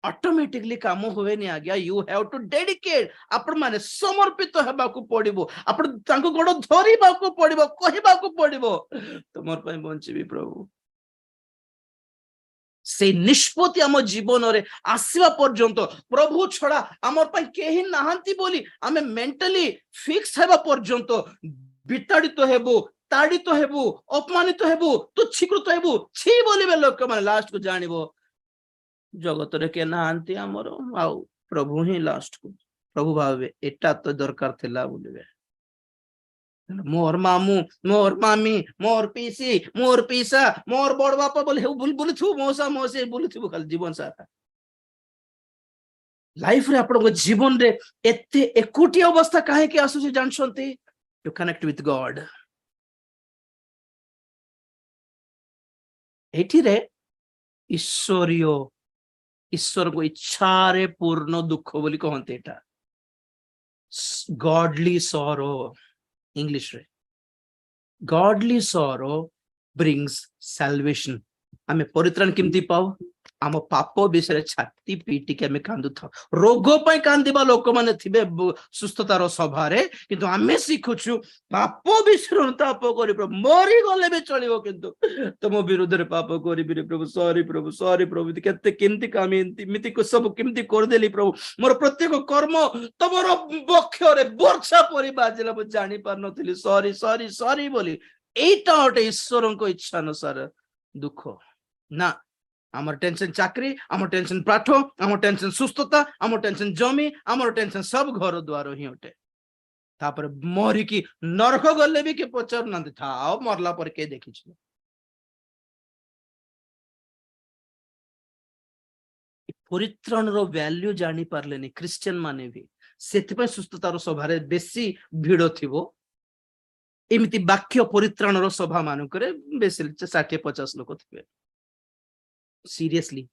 ଅଟୋମେଟିକଲି କାମ ହୁଏନି ଆଜ୍ଞା, ୟୁ ହ୍ୟାଭ ଟୁ ଡେଡିକେଟ। ଆପଣ ମାନେ ସମର୍ପିତ ହେବାକୁ ପଡିବ, ଆପଣ ତାଙ୍କ ଗୋଡ ଧରିବାକୁ ପଡିବ, କହିବାକୁ ପଡିବ ତମର ପାଇଁ ବଞ୍ଚିବି ପ୍ରଭୁ। ସେଇ ନିଷ୍ପତ୍ତି ଆମ ଜୀବନରେ ଆସିବା ପର୍ଯ୍ୟନ୍ତ, ପ୍ରଭୁ ଛଡା ଆମର ପାଇଁ କେହି ନାହାନ୍ତି ବୋଲି ଆମେ ମେଣ୍ଟାଲି ଫିକ୍ସ ହେବା ପର୍ଯ୍ୟନ୍ତ ବିତାଡିତ ହେବୁ, ତାଡିତ ହେବୁ, ଅପମାନିତ ହେବୁ, ତୁଚ୍ଛୀକୃତ ହେବୁ, ଛି ବୋଲିବେ ଲୋକମାନେ। ଲାଷ୍ଟକୁ ଜାଣିବ ଜଗତରେ କିଏ ନାହାନ୍ତି ଆମର, ଆଉ ପ୍ରଭୁ ହିଁ ଲାଷ୍ଟକୁ ପ୍ରଭୁ ଭାବିବେ ଏଟା ତ ଦରକାର ଥିଲା ବୋଲିବେ। मोर मामू, मोर मामी, मोर पीसी, मोर पीसा, मोर बड़ बापा बोले बुलुथु, मौसा मौसी बुलुथु खाली जीवन सारा। लाइफ रे आपन जीवन रे एते एकुटी अवस्था काहे के आसुची जानछंती? To connect with God. एठी रे ईश्वर को इच्छा रे पूर्ण दुख बोली कहंते, एटा गॉडली सॉरो इंग्लिश रे। Godly sorrow brings salvation. आमे परित्राण केमती पाओ? आम पाप विषय छाती पीटिके आमे कांदुथाउ। रोग पय कांदिबा लोक माने थिबे सुस्थतार सभारे, किंतु आमे शिखुछु पाप विषय ताप करि प्रभु मरि गले बे चलिबो, किंतु तुम विरुद्ध रे पाप करिबि रे प्रभु, सॉरी प्रभु, सॉरी प्रभु, केते केमती कामी मिति को सब केमती कर देली प्रभु, मोर प्रत्येक कर्म तमरो बक्षरे वर्षा परि बाजिला, मु जानि पार नथिली, सॉरी सॉरी सॉरी बोली। एटा ओटे ईश्वरको इच्छा अनुसार दुख ना। आमर टेंशन चाकरी, आमर टेंशन पाठ, आमर टेंशन सुस्थता, आमर टेंशन जमी, आमर टेंशन सब घर द्वार ही अटे। तापर मरिकी नरक गले भी के पचार ना था मरला पर के देखि परित्राण रो वैल्यू जानी पारलेनी क्रिश्चियन माने भी, सेति सुस्थतार सभारे बेसी भिड़ थिबो। एमती बाक्य परित्राणर सभा मानक बेस 60-50 लोक थे सीरियसली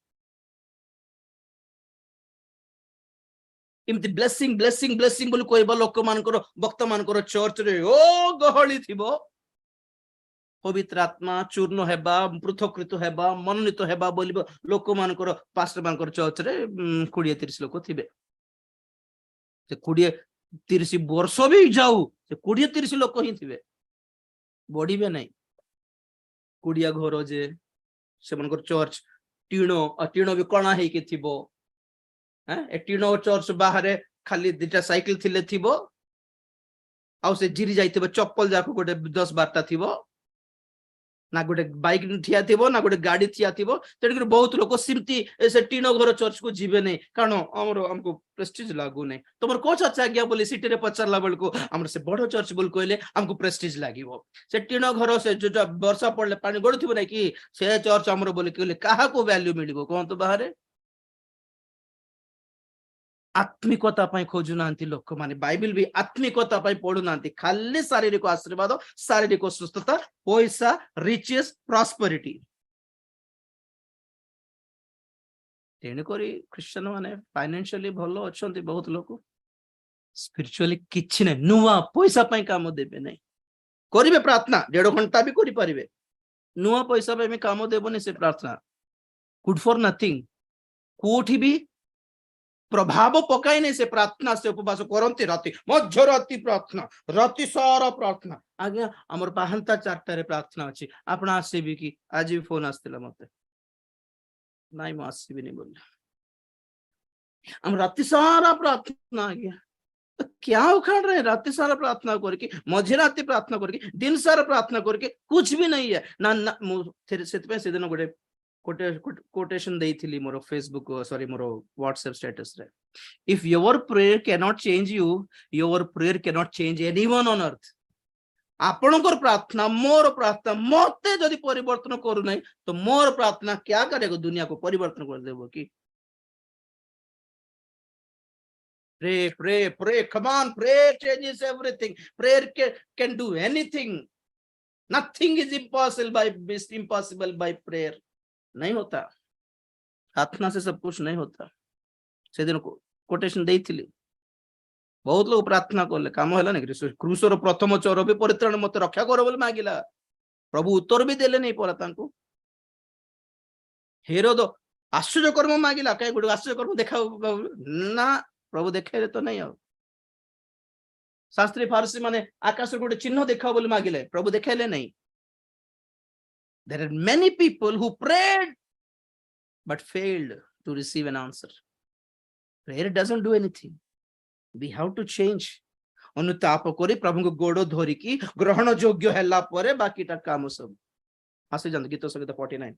एमती ब्लेसिंग ब्लेसिंग ब्लेसिंग बोली कहबा लोक मानकर भक्त मानकर चर्च रे ओ गहली थिबो पवित्र आत्मा चूर्ण हेबा पृथकृत हेबा मनोनीत हेबा बोली लोक मानकर पास्टर मानकर चर्च रे 20-30 लोक थिबे से 20-30 वर्ष भी जाऊ से 20-30 लोक ही थिबे बढ़िबे नहीं कुड़िया घर जे से मनकर चर्च टीण भी कणा हेके थिबो ए टीण चर्च बाहर खाली 2टा साइकिल थिले थिबो आउ से जिरी जाइथिबो चप्पल जाको गोटे 10-12टा थिबो ना गोटे बाइक ठिया थिबो ना गोटे गाड़ी ठिया थिबो तेडकर बहुत लोक सिमती से टीण घर चर्च को जीवे नहीं कारण हमको प्रेस्टीज लागू नहीं तुमर को चर्च आज्ञा बोली सिटी रे पचारला बेल को हमर से बड़ चर्च बोल कहले हमको प्रेस्टीज लागिवो से टीण घर से जो वर्षा पड़ले पानी गडुथिबो नहीं कि से चर्च हमर बोली कहले काहा को वैल्यू मिलिबो कोन तो बाहर आत्मिकता खोजु ना लोक माने बाइबल भी आत्मिकता पढ़ु ना खाली शारीरिक आशीर्वाद शारीरिक सुस्थता पैसा रिचेस प्रॉस्पेरिटी तेणुक क्रिश्चियन माने फाइनेंशियली भलो अच्छे बहुत लोग स्पिरिचुअली किछि नै नुआ पैसा काम देबे नहीं करिवे प्रार्थना 1.5 घंटा भी करि परिवे नुआ पैसा पे काम देबोनी से प्रार्थना गुड फॉर नथिंग कोठी भी प्रभाव पकाई नहीं से प्रार्थना से उपवास करती राति मध्यराति प्रार्थना राति सारा प्रार्थना आज्ञा आमर पाहंता 4टारे प्रार्थना अच्छी आपण आसबि कि आज भी फोन आसला मते नाई मु आसबि नहीं बोल हम राति सारा प्रार्थना आज्ञा तो क्या उखाड़ रहे राति सारा प्रार्थना करके मझे राति प्रार्थना करके दिन सारा प्रार्थना करके कुछ भी नहीं है ना ना से दिन गोटे कोटेशन देइथिली मोर फेसबुक सॉरी मोर व्हाट्सएप स्टेटस रे if your prayer cannot change you your prayer cannot change anyone on earth आपणकर प्रार्थना मोर प्रार्थना मते जदि परिवर्तन करू नहीं तो मोर प्रार्थना क्या करेगा दुनिया को परिवर्तन कर देबो कि pray pray pray come on prayer changes everything prayer can do anything nothing is impossible by prayer नहीं होता प्रार्थना से सब कुछ नहीं होता से दिन कोटेशन देइथिली बहुत लोग प्रार्थना करले काम होला नहीं क्रूसर प्रथम चोर भी परित्राण मत रक्षा कर बोले मागिला प्रभु उत्तर भी देले नहीं पड़ा तांको हेरोद आश्चर्य कर्म मागिला कई गुड आश्चर्य कर्म देखा ना प्रभु देखे तो नहीं हो शास्त्री फारसी माने आकाश गोटे चिन्ह देखा बोले मागिले प्रभु देखेले नहीं There are many people who prayed but failed to receive an answer. Prayer doesn't do anything. We have to change. अनुताप करी प्रभु को गोड़ धोरी की ग्रहण योग्य हैला परे बाकीटा काम सब आसे जंत गीत संगीत 49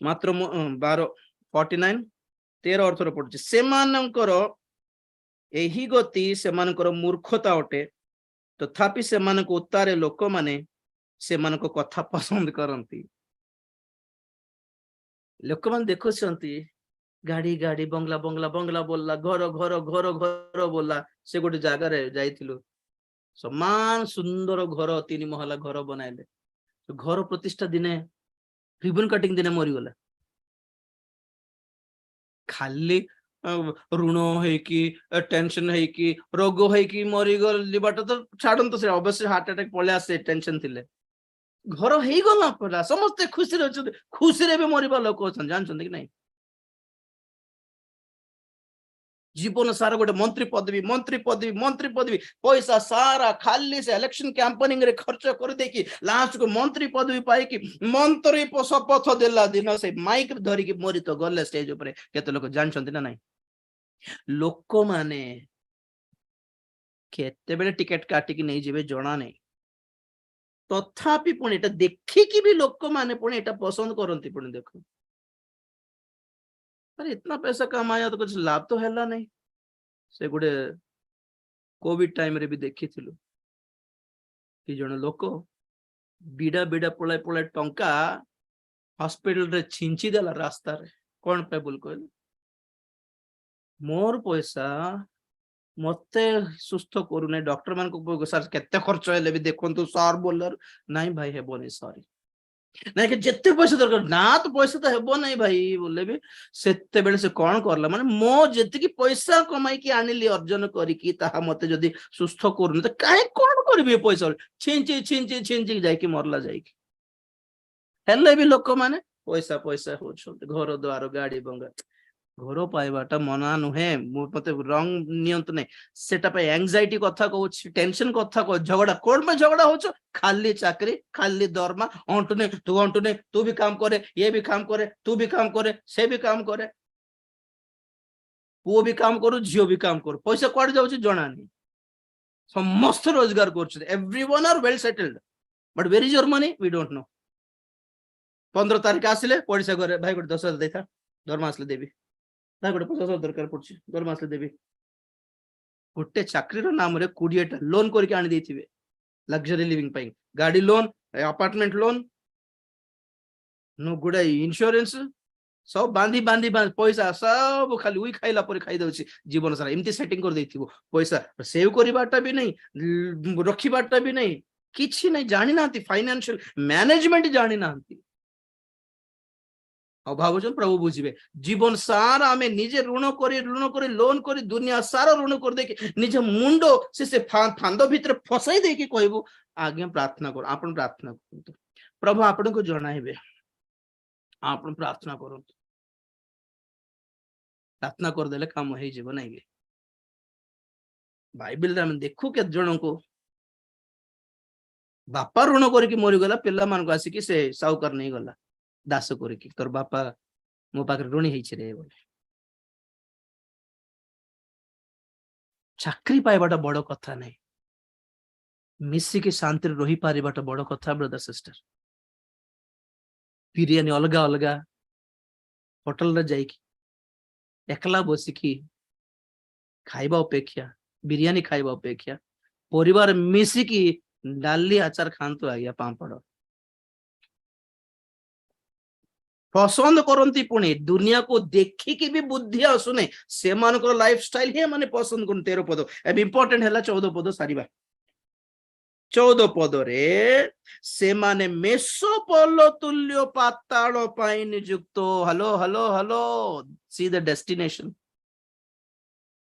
मात्र 12 49 13 अर्थर पड़छ सेमानकर एही गति सेमानकर मूर्खता अटे तथापि सेमानक उत्तारे लोक माने सेमान को कथा पसंद करती लोक मान देखु गाड़ी गाड़ी बंगला बंगला बंगला बोलला घर घर घर घर बोलला से गोटे जगह रे जाइथिलु समान सुंदर घर 3 महला घर बनाइले घर प्रतिष्ठा दिने रिबन कटिंग दिने मरी गला खाली ऋण है कि टेंशन है कि रोग है कि मरी गल तो छाड़न तो से अवश्य हार्ट अटैक पळे आसे टेंशन थिले घर हे गला पड़ा समस्त खुशी रे खुशी रे भी मरिबा लोक अछन जानछन कि नहीं जीवन सारा गोटे मंत्री पदवी मंत्री पदवी मंत्री पदवी पैसा सारा खाली से इलेक्शन कैंपेनिंग रे खर्च कर देकी लास्ट को मंत्री पदवी पाई कि मंत्री शपथ देला दिन से माइक धरी की मरी तो गले स्टेज ऊपर केते लोक जानछन ना नहीं लोक माने केते बेले टिकट काटी की नहीं जेबे जणा नहीं तथापि पुणी एटा देखिकी भी लोक माने पुणी एटा पसंद करती पुणी देखो अरे इतना पैसा कमाया तो कुछ लाभ तो हैला नहीं से गुडे कोविड टाइम रे भी देखी थिलु कि जण लोक बिडा बिडा पळाय पळाय टंका हॉस्पिटल रे छिंची देला रास्ता रे कोन पे बोल कहले मोर पैसा ମତେ ସୁସ୍ଥ କରୁନି ଡକ୍ଟର ମାନଙ୍କୁ ସାର୍ କେତେ ଖର୍ଚ୍ଚ ହେଲେ ବି ଦେଖନ୍ତୁ ସାର୍ ବୋଲର ନାଇଁ ଭାଇ ହେବନି ସରି ନାଇଁ କି ଯେତେ ପଇସା ଦରକାର ନା ତ ପଇସା ତ ହେବ ନାଇଁ ଭାଇ ବୋଲେ ବି ସେତେବେଳେ ସେ କଣ କରଲା ମାନେ ମୋ ଯେତିକି ପଇସା କମାଇକି ଆଣିଲି ଅର୍ଜନ କରିକି ତାହା ମତେ ଯଦି ସୁସ୍ଥ କରୁନି ତ କାହିଁ କଣ କରିବି ଏ ପଇସା ଛିଞ୍ଚି ଯାଇକି ମରଲା ଯାଇକି ହେଲେ ବି ଲୋକମାନେ ପଇସା ପଇସା ହଉଛନ୍ତି ଘର ଦ୍ୱାର ଗାଡି ବଙ୍ଗା ଘର ପାଇବାଟା ମନା ନୁହେଁ ମୁଁ ମତେ ରଙ୍ଗ ନିଅନ୍ତୁ ନାହିଁ ସେଟା ପାଇଁ ଏଂଜାଇଟି କଥା କହୁଛି ଟେନସନ କଥା କହୁଛି ଝଗଡା କୋଣ ପାଇଁ ଝଗଡା ହଉଛ ଖାଲି ଚାକରି ଖାଲି ଦରମା ଅଣ୍ଟୁନେ ତୁ ବି କାମ କରେ ये भी काम करे तू भी काम करे से भी काम करे ପୁଅ ବି କାମ କରୁ ଝିଅ ବି କାମ କରୁ ପଇସା କୁଆଡେ ଯାଉଛି ଜଣା ନାହିଁ ସମସ୍ତେ ରୋଜଗାର କରୁଛନ୍ତି everyone are well settled but where is your money we don't know 15 ତାରିଖ ଆସିଲେ ପଇସା ଘରେ ଭାଇ ଗୋଟେ 10,000 ଦେଇଥା ଦରମା ଆସିଲେ ଦେବି ଭାଇ ଗୋଟେ 50,000 ଦରକାର ପଡୁଛି ଦରମା ଆସିଲେ ଦେବି ଗୋଟେ ଚାକରିର ନାମରେ 20ଟା ଲୋନ କରିକି ଆଣି ଦେଇଥିବେ ଲକ୍ସରୀ ଲିଭିଂ ପାଇଁ ଗାଡି ଲୋନ ଆପାର୍ଟମେଣ୍ଟ ଲୋନ नो गुडा इन्स्योरेंस सब बांधी बांधी पैसा सब खाली उई खाइला पर खाई दउची जीवन सारा एमती सेटिंग कर देथिबो पैसा सेव करिबाटा भी नहीं रखिबाटा भी नहीं किछि नहीं जानि नांती फाइनेंशियल मैनेजमेंट जानि नांती अभाव प्रभु बुझे जीवन सारा आम निजे ऋण कर लोन कर दुनिया सारा ऋण कर दे निज मुंड से फांद भितर फसाई देकी कहबो आज्ञा प्रार्थना कर आपण प्रार्थना करतु प्रभु आपण को जणाइबे आपण प्रार्थना करतु प्रार्थना करदेले काम हो जीव ना बाइबल रे हम देखु के जन को बापा ऋण करके मरीगला पिला मान को आसिक से साहूकार नहीं गला दास करके तोर बापा मो पाखे ऋणी होइछे रे बोले चाकरी पाइबाटा बड़ कथा नहीं मिसिकी शांति रही पारिबाटा बड़ कथा ब्रदर सिस्टर बिरियानी अलगा अलगा होटल रे जाइकी एकला बसिकी खाइबा अपेक्षा बिरियानी खाइबा अपेक्षा परिवार मिसिकी डाली आचार खातु आज्ञा पापड़ पसंद करती पुणी दुनिया को देखिकी भी बुद्धि आसुने से लाइफ स्टाइल ही माने पसंद कर 13 पद अब इंपोर्टेंट है 14 पद सारिबा 14 पद रे से माने मेसोपोल तुल्य पाताल पाई नियुक्त hello hello hello see the destination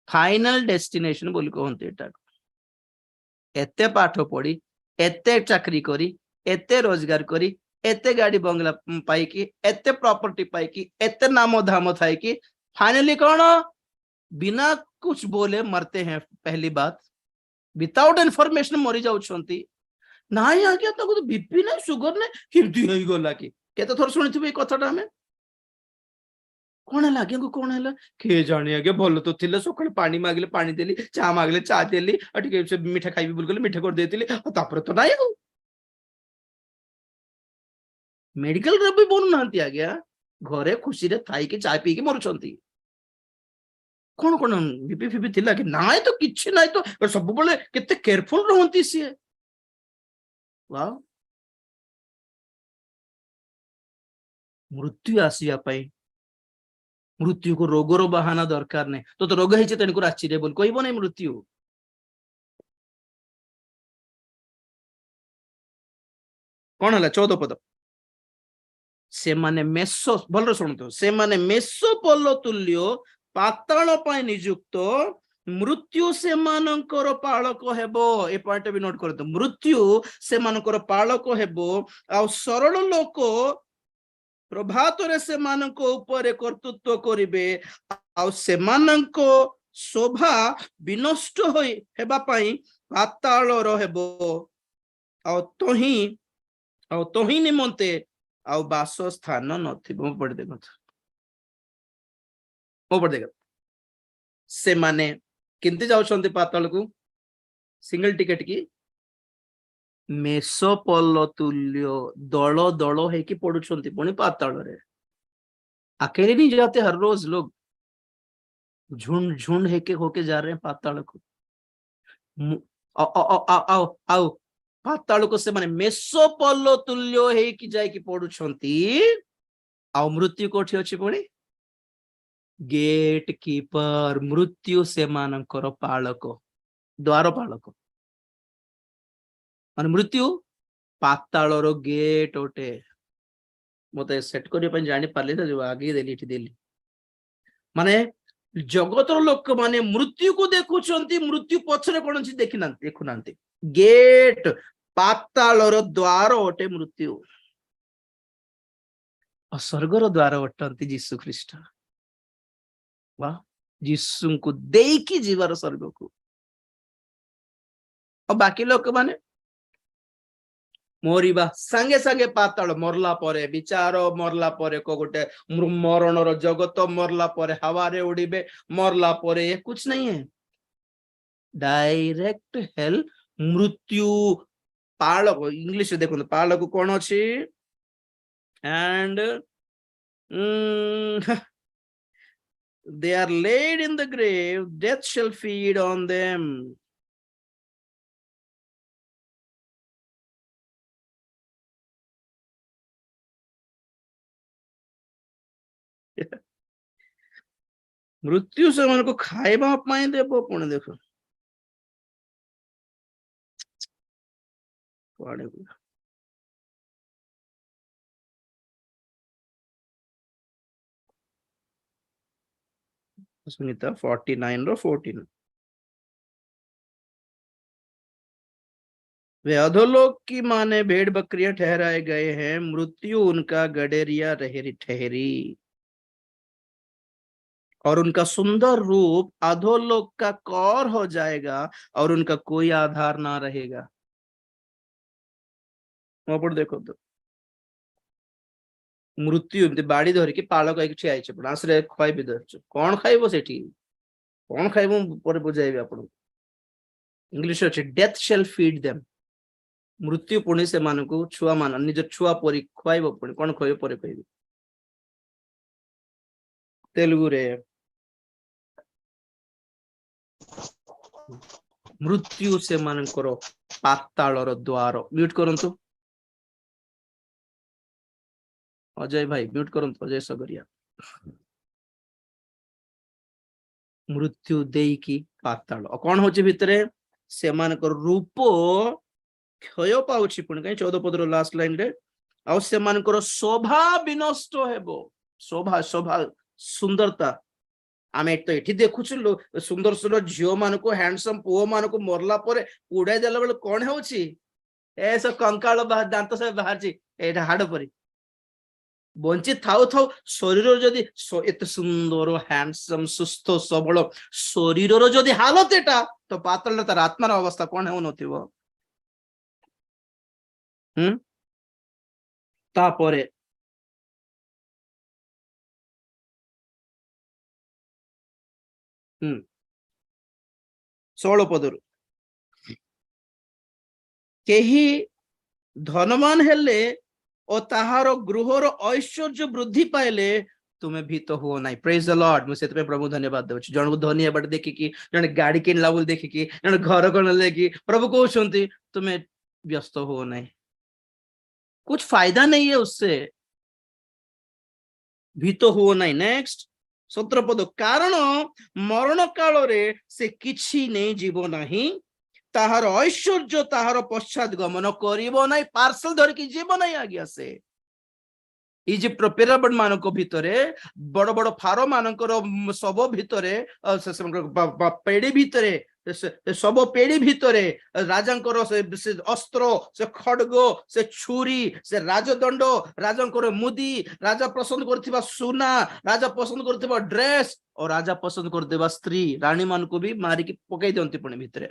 final destination बोली कहते एटा एते पाठ पढ़ी एते चाकरी करी एते रोजगार करी एते गाड़ी बंगला पाइकी एते प्रॉपर्टी पाइकी एते नाम धाम थाई कि फाइनली कौन बिना कुछ बोले मरते हैं पहली बात विदाउट इनफॉरमेशन मरी जाउछंती नाई आज्ञा तो बीपी ना सुगर ना किमती होई गला कि केते थोर सुनिथिबे कथाटा हमें कौन है आज्ञा को कौन है के जाने आगे भल तो थिले सकाळे पानी मागले पानी देली चा मागले चा देली अटिके से मीठा खाइबी बोल गले मीठा कर देतिली तापर तो नाई हो मेडिकल रे भी बोलु नांती आज्ञा घरे खुशी रे थाई के चाय पी के मरुछंती कौन कौन बीपी फीपी थिला कि नाई तो किछि नाई तो सब बोले केते केयरफुल रहंती सी वाह मृत्यु आसिया पई मृत्यु को रोगर बहाना दरकार नहीं तो रोग है तेणुक आश्चर्य बोल कह नहीं मृत्यु कौन है 14 पद से माने मेसो भल शुणु से माने मेसोपोल तुल्य पाताल पाई नियुक्त मृत्यु से मानकर पालक हेबो ए पॉइंट भी नोट कर मृत्यु से मानकर पालक हेबो आ सरल लोक प्रभात रे से मानक ऊपर कर्तृत्व करिवे आ से मानक शोभा विनष्ट होई हेबा पई पाताल रहेबो आ तोही निमंते आ वासस्थान नथिबो पड़ देखो से माने किंती जाउछंती पाताल को सिंगल टिकेट की मेसोपोल तुल्य दल दल है कि पड़ुछंती पुणी पाताल रे अकेले नहीं जाते हर रोज लोग झुंड झुंड है के होके जा रहे हैं पाताल को आओ पाताल को से माने मेसोपोल तुल्य है कि जाए कि पड़ुछंती आओ मृत्यु कोठी अछि पुणी गेट कीपर मृत्यु से मानकर पालक द्वार पालक मान मृत्यु पातालर गेट ओटे मत सेट करने जानी पारे जो आगे देली माने जगतर लोक माने मृत्यु को देखुंट मृत्यु पछरे कौन देखुना गेट पातालर द्वार ओटे मृत्यु और स्वर्गर द्वार अटंती जीशु ख्रीस्ट वाह जीशु को देकी जीवार स्वर्ग को और बाकी लोक माने मरिबा सांगे सांगे पाताल मरला परे विचार मरला परे को गोटे मरणर जगत मरला परे हवारे उड़ीबे मरला परे ये कुछ नहीं है डायरेक्ट हेल मृत्यु पालक इंग्लिश देखो पालक कौन अच्छी and they are laid in the grave death shall feed on them मृत्यु से मन को खाइबा पाई देबो पुणे देखो कुआडे सुनीता 49 रो 14 वे अधोलोक की माने भेड़ बकरियां ठहराए गए हैं मृत्यु उनका गडेरिया ठहरी और उनका सुंदर रूप अधोलोक का कौर हो जाएगा और उनका कोई आधार ना रहेगा देखो तो मृत्यु बाड़ी धरिकी पालक ठिया आश्रय खुआबी धरच कौन खाइब से कौन खाइब पर बुझाइबी आप इंग्लिश अच्छे डेथ शेल फीड देम मृत्यु पुणी से मान को छुआ मान निज छुआ परी खुआब पुणी कौन खुआब पर कह तेलुगु रे मृत्यु से मानकर पातालर द्वार म्यूट करंतु अजय भाई म्यूट करंतु अजय सगरिया मृत्यु देकी पाताल कौन होची भितरे से मानकर रूप क्षय पाउछि पुणी कहीं 14 पदर लास्ट लाइन रे आ से मानकर शोभा विनष्ट हेबो शोभा शोभा सुंदरता आम तो ये देखु सुंदर सुंदर झील मान को हैंडसम पुओ मान को मरला उड़ाई देला बेले कौन हो सब कंकाल दांत सब बाहर हाड़ पर बंची थाउ थाउ शरीर जदि एत सुंदर हैंडसम सुस्थ सबल शरीर जदि हालत एटा तो पातल तार आत्मार अवस्था कौन हो नथिबो तापरे 16 पदरु केही धनवान हेले और ताहार गृहर ऐश्वर्य वृद्धि पाइले तुम्हें भीत हुओ ना प्रेज द लॉर्ड मुझे प्रभु धन्यवाद देउछि जन को धन्यवाद देखिकी जन गाड़ी किनला बोल देखिकी जन घर कण लेकी प्रभु कहउछंती तुम्हें व्यस्त हुओ ना कुछ फायदा नहीं है उससे भीत हुओ ना नेक्स्ट 17 पद कारण मरण काल रे से किछि नहीं जीव नाही ताहार ऐश्वर्य ताहार पश्चात गमन करिबो नाही पार्सल धरिकी जीव नाही आज्ञा से इजिप्ट पिरामिड मानक भितरे बड़ बड़ फारो मानकर सब भितरे पेड़ी भितरे सब पेड़ी भितरे राजांकर से अस्त्र से खड्ग से छुरी से राजदंड राजांकर मुदी राजा पसंद करथिबा सुना राजा पसंद करथिबा ड्रेस और राजा पसंद करथिबा स्त्री रानी मान को भी मारिकी पकई दियंती पुणी भितरे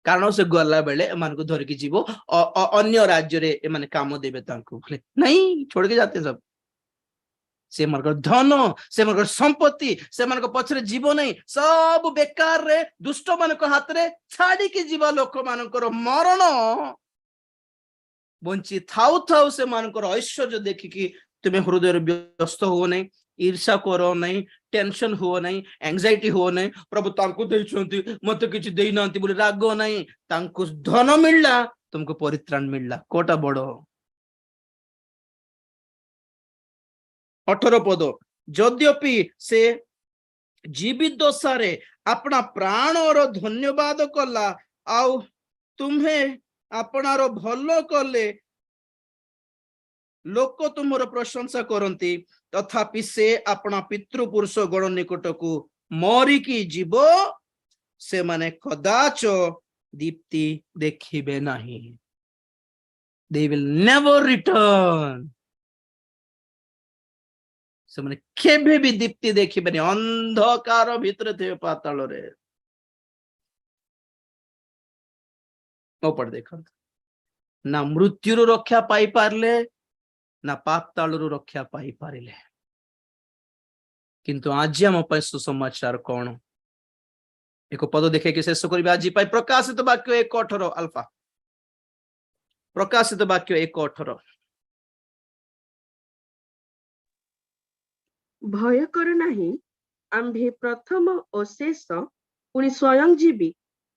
कारण से गला बेले एमान को धरिकी जीवो अन्य राज्य रे एमाने काम देबे तांको नहीं छोड़ के जाते सब से मानकर धन से मानकर संपत्ति से मानकर पछरे जीव नहीं सब बेकार रे दुष्ट मानक हाथ रे छाड़ी के जीवा लोक मानकर मरण बंची थाउ थाउ से मानकर ऐश्वर्य देखिकी तुम्हें हृदय व्यस्त हो नहीं ईर्षा करो नहीं टेंशन हुओ नहीं एंजाइटी हुओ नहीं प्रभु तांको देइछंती मते किछि देई नांती बोले राग नहीं तांको धन मिलला तुमको परित्राण मिलला कोटा बड़ 18 पद ଯଦ୍ୟପି ସେ ଜୀବିତ ଦଶାରେ ଆପଣା ପ୍ରାଣର ଧନ୍ୟବାଦ କଲା ଆଉ ତୁମ୍ଭେ ଆପଣାର ଭଲ କଲେ ଲୋକ ତୁମର ପ୍ରଶଂସା କରନ୍ତି, ତଥାପି ସେ ଆପଣା ପିତୃପୁରୁଷ ଗଣ ନିକଟକୁ ମରିକି ଯିବ, ସେମାନେ କଦାଚ ଦୀପ୍ତି ଦେଖିବେ ନାହିଁ। They will never return. ସେମାନେ କେବେ ବି ଦୀପ୍ତି ଦେଖିବେନି, ଅନ୍ଧକାର ଭିତରେ ଥିବେ ପାତାଳରେ। ପଢ ଦେଖନ୍ତୁ, ନା ମୃତ୍ୟୁରୁ ରକ୍ଷା ପାଇପାରିଲେ ନା ପାତାଳରୁ ରକ୍ଷା ପାଇପାରିଲେ। କିନ୍ତୁ ଆଜି ଆମ ପାଇଁ ସୁସମାଚାର କଣ? ଏକ ପଦ ଦେଖେଇକି ଶେଷ କରିବେ ଆଜି ପାଇଁ। ପ୍ରକାଶିତ ବାକ୍ୟ 1:18 ଆଲଫା। ପ୍ରକାଶିତ ବାକ୍ୟ 1:18।
ଭୟ କର ନାହିଁ, ଆମ୍ଭେ ପ୍ରଥମ ଓ ଶେଷ ପୁଣି ସ୍ୱୟଂ ଜୀବି,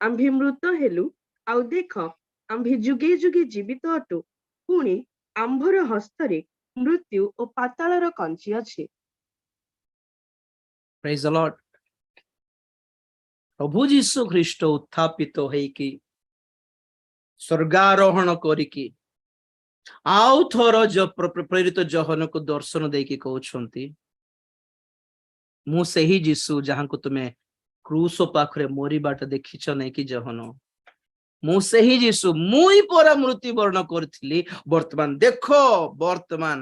ଆମ୍ଭେ ମୃତ ହେଲୁ, ଆଉ ଦେଖ ଆମ୍ଭେ ଯୁଗେ ଯୁଗେ ଜୀବିତ ଅଟୁ, ପୁଣି ଆମ୍ଭର ହସ୍ତରେ ମୃତ୍ୟୁ ଓ ପାତାଳର କଞ୍ଚି ଅଛି।
Praise the Lord. ପ୍ରଭୁ ଯୀଶୁ ଖ୍ରୀଷ୍ଟ ଉତ୍ଥାପିତ ହେଇକି ସ୍ୱର୍ଗାରୋହଣ କରିକି ଆଉ ଥର ପ୍ରେରିତ ଯୋହନକୁ ଦର୍ଶନ ଦେଇକି କହୁଛନ୍ତି, ମୁଁ ସେହି ଯୀଶୁ ଯାହାଙ୍କୁ ତୁମେ କ୍ରୁଶ ପାଖରେ ମରିବାଟା ଦେଖିଛ ନାଇଁ କି ଯୋହନ, ମୁଁ ସେହି ଯୀଶୁ, ମୁଁ ହିଁ ପରା ମୃତ୍ୟୁବରଣ କରିଥିଲି, ବର୍ତ୍ତମାନ ଦେଖ, ବର୍ତ୍ତମାନ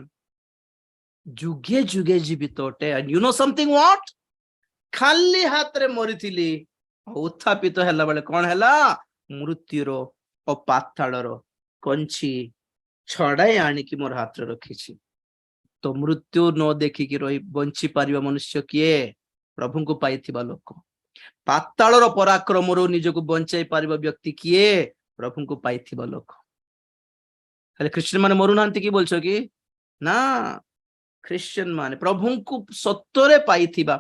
ଯୁଗେ ଯୁଗେ ଜୀବିତ ଅଟେ। And you know something what? ଖାଲି ହାତରେ ମରିଥିଲି, ଉତ୍ଥାପିତ ହେଲା ବେଳେ କଣ ହେଲା? ମୃତ୍ୟୁର ଓ ପାତାଳର କଞ୍ଚି ଛଡାଇ ଆଣିକି ମୋର ହାତରେ ରଖିଛି। ତ ମୃତ୍ୟୁ ନ ଦେଖିକି ରହି ବଞ୍ଚି ପାରିବା ମନୁଷ୍ୟ କିଏ? ପ୍ରଭୁଙ୍କୁ ପାଇଥିବା ଲୋକ। ପାତାଳର ପରାକ୍ରମରୁ ନିଜକୁ ବଞ୍ଚାଇ ପାରିବା ବ୍ୟକ୍ତି କିଏ? ପ୍ରଭୁଙ୍କୁ ପାଇଥିବା ଲୋକ। ହେଲେ ଖ୍ରୀଷ୍ଟିଆନ ମାନେ ମରୁନାହାନ୍ତି କି ବୋଲଛ କି? ନା, ଖ୍ରୀଷ୍ଟିଆନ ମାନେ ପ୍ରଭୁଙ୍କୁ ସତରେ ପାଇଥିବା,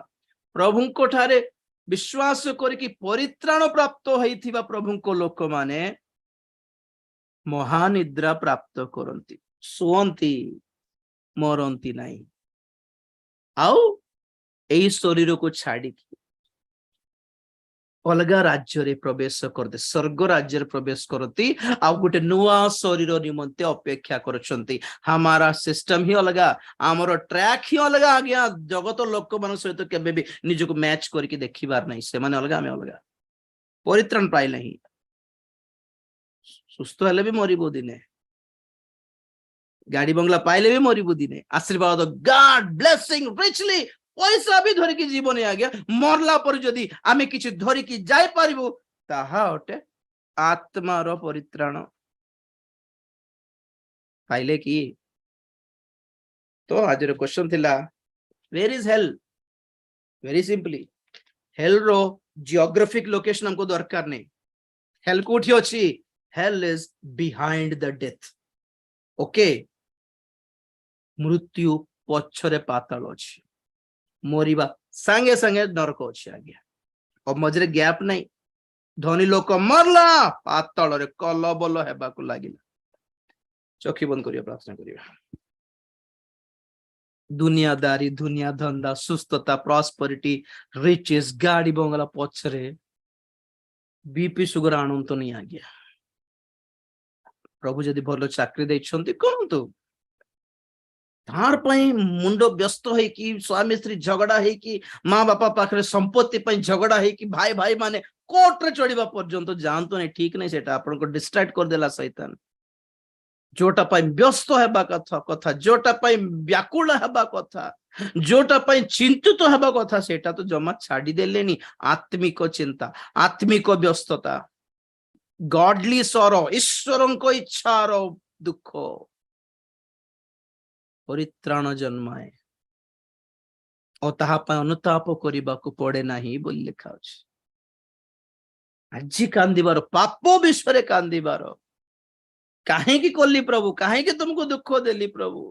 ପ୍ରଭୁଙ୍କ ଠାରେ ବିଶ୍ୱାସ କରିକି ପରିତ୍ରାଣ ପ୍ରାପ୍ତ ହେଇଥିବା ପ୍ରଭୁଙ୍କ ଲୋକମାନେ ମହାନିଦ୍ରା ପ୍ରାପ୍ତ କରନ୍ତି, ଶୁଅନ୍ତି, ମରନ୍ତି ନାହିଁ। ଆଉ ଏଇ ଶରୀରକୁ ଛାଡିକି ଅଲଗା ରାଜ୍ୟରେ ପ୍ରବେଶ କରନ୍ତି, ସ୍ୱର୍ଗ ରାଜ୍ୟରେ ପ୍ରବେଶ କରନ୍ତି, ଆଉ ଗୋଟେ ନୂଆ ଶରୀର ନିମନ୍ତେ ଅପେକ୍ଷା କରୁଛନ୍ତି। ହମାରା ସିଷ୍ଟମ ହିଁ ଅଲଗା, ଆମର ଟ୍ରାକ୍ ହିଁ ଅଲଗା। ଆଜ୍ଞା, ଜଗତ ଲୋକମାନଙ୍କ ସହିତ କେବେ ବି ନିଜକୁ ମ୍ୟାଚ କରିକି ଦେଖିବାର ନାହିଁ। ସେମାନେ ଅଲଗା, ଆମେ ଅଲଗା। ପରିତ୍ରାଣ ପାଇଲେ ହିଁ, ସୁସ୍ଥ ହେଲେ ବି ମରିବୁ ଦିନେ, ଗାଡି ବଙ୍ଗଲା ପାଇଲେ ବି ମରିବୁ ଦିନେ, ଆଶୀର୍ବାଦ ଗଡ ବ୍ଲେସିଂ ରିଚଲି ପଇସା ବି ଧରିକି ଯିବନି ଆଜ୍ଞା। ମରଲା ପରେ ଯଦି ଆମେ କିଛି ଧରିକି ଯାଇପାରିବୁ, ତାହା ଅଟେ ଆତ୍ମାର ପରିତ୍ରାଣ। ପାଇଲେ କି? ତ ଆଜିର କ୍ୱେଶ୍ଚନ ଥିଲା, where is hell? very simply, hell ର ଜିଓଗ୍ରାଫିକ ଲୋକେସନ ଆମକୁ ଦରକାର ନାହିଁ। hell କୋଉଠି ଅଛି? hell is behind the death. Okay, ମୃତ୍ୟୁ ପଛରେ ପାତାଳ ଅଛି, ମରିବା ସାଙ୍ଗେ ସାଙ୍ଗେ ନରକ ଅଛି ଆଜ୍ଞା। ଆଉ ମଝିରେ ଗ୍ୟାପ ନାହିଁ। ଧନୀ ଲୋକ ମରଲା, ପାତାଳରେ କଲବଲ ହେବାକୁ ଲାଗିଲା। ଚକ୍ଷୁ ବନ୍ଦ କରିବା, ପ୍ରାର୍ଥନା କରିବା। ଦୁନିଆଦାରୀ, ଦୁନିଆ ଧନ୍ଦା, ସୁସ୍ଥତା, ପ୍ରସ୍ପରିଟି, ରିଚେସ୍, ଗାଡି ବଙ୍ଗଲା ପଛରେ ବିପି ସୁଗର ଆଣନ୍ତୁନି ଆଜ୍ଞା। ପ୍ରଭୁ ଯଦି ଭଲ ଚାକିରି ଦେଇଛନ୍ତି କରନ୍ତୁ, ତାର ପାଇଁ ମୁଣ୍ଡ ବ୍ୟସ୍ତ ହେଇକି, ସ୍ୱାମୀ ସ୍ତ୍ରୀ ଝଗଡା ହେଇକି, ମା ବାପା ପାଖରେ ସମ୍ପତ୍ତି ପାଇଁ ଝଗଡା ହେଇକି, ଭାଇ ଭାଇ ମାନେ କୋର୍ଟରେ ଚଢିବା ପର୍ଯ୍ୟନ୍ତ ଯାଆନ୍ତୁ ନାହିଁ। ଠିକ ନାହିଁ, ସେଟା ଆପଣଙ୍କୁ ଡିଷ୍ଟ୍ରାକ୍ଟ କରିଦେଲା ଶୈତାନ। ଯୋଉଟା ପାଇଁ ବ୍ୟସ୍ତ ହେବା କଥା, ଯୋଉଟା ପାଇଁ ବ୍ୟାକୁଳ ହେବା କଥା, ଯୋଉଟା ପାଇଁ ଚିନ୍ତିତ ହେବା କଥା, ସେଇଟା ତ ଜମା ଛାଡିଦେଲେନି। ଆତ୍ମିକ ଚିନ୍ତା, ଆତ୍ମିକ ବ୍ୟସ୍ତତା, ଗଡଲି ସର, ଈଶ୍ୱରଙ୍କ ଇଚ୍ଛାର ଦୁଃଖ, ପରିତ୍ରାଣ ଜନ୍ମାଏ ଓ ତାହା ପାଇଁ ଅନୁତାପ କରିବାକୁ ପଡେ ନାହିଁ ବୋଲି ଲେଖା ଅଛି। ଆଜି କାନ୍ଦିବାର, ପାପ ବିଷୟରେ କାନ୍ଦିବାର, କାହିଁକି କଲି ପ୍ରଭୁ, କାହିଁକି ତୁମକୁ ଦୁଃଖ ଦେଲି ପ୍ରଭୁ,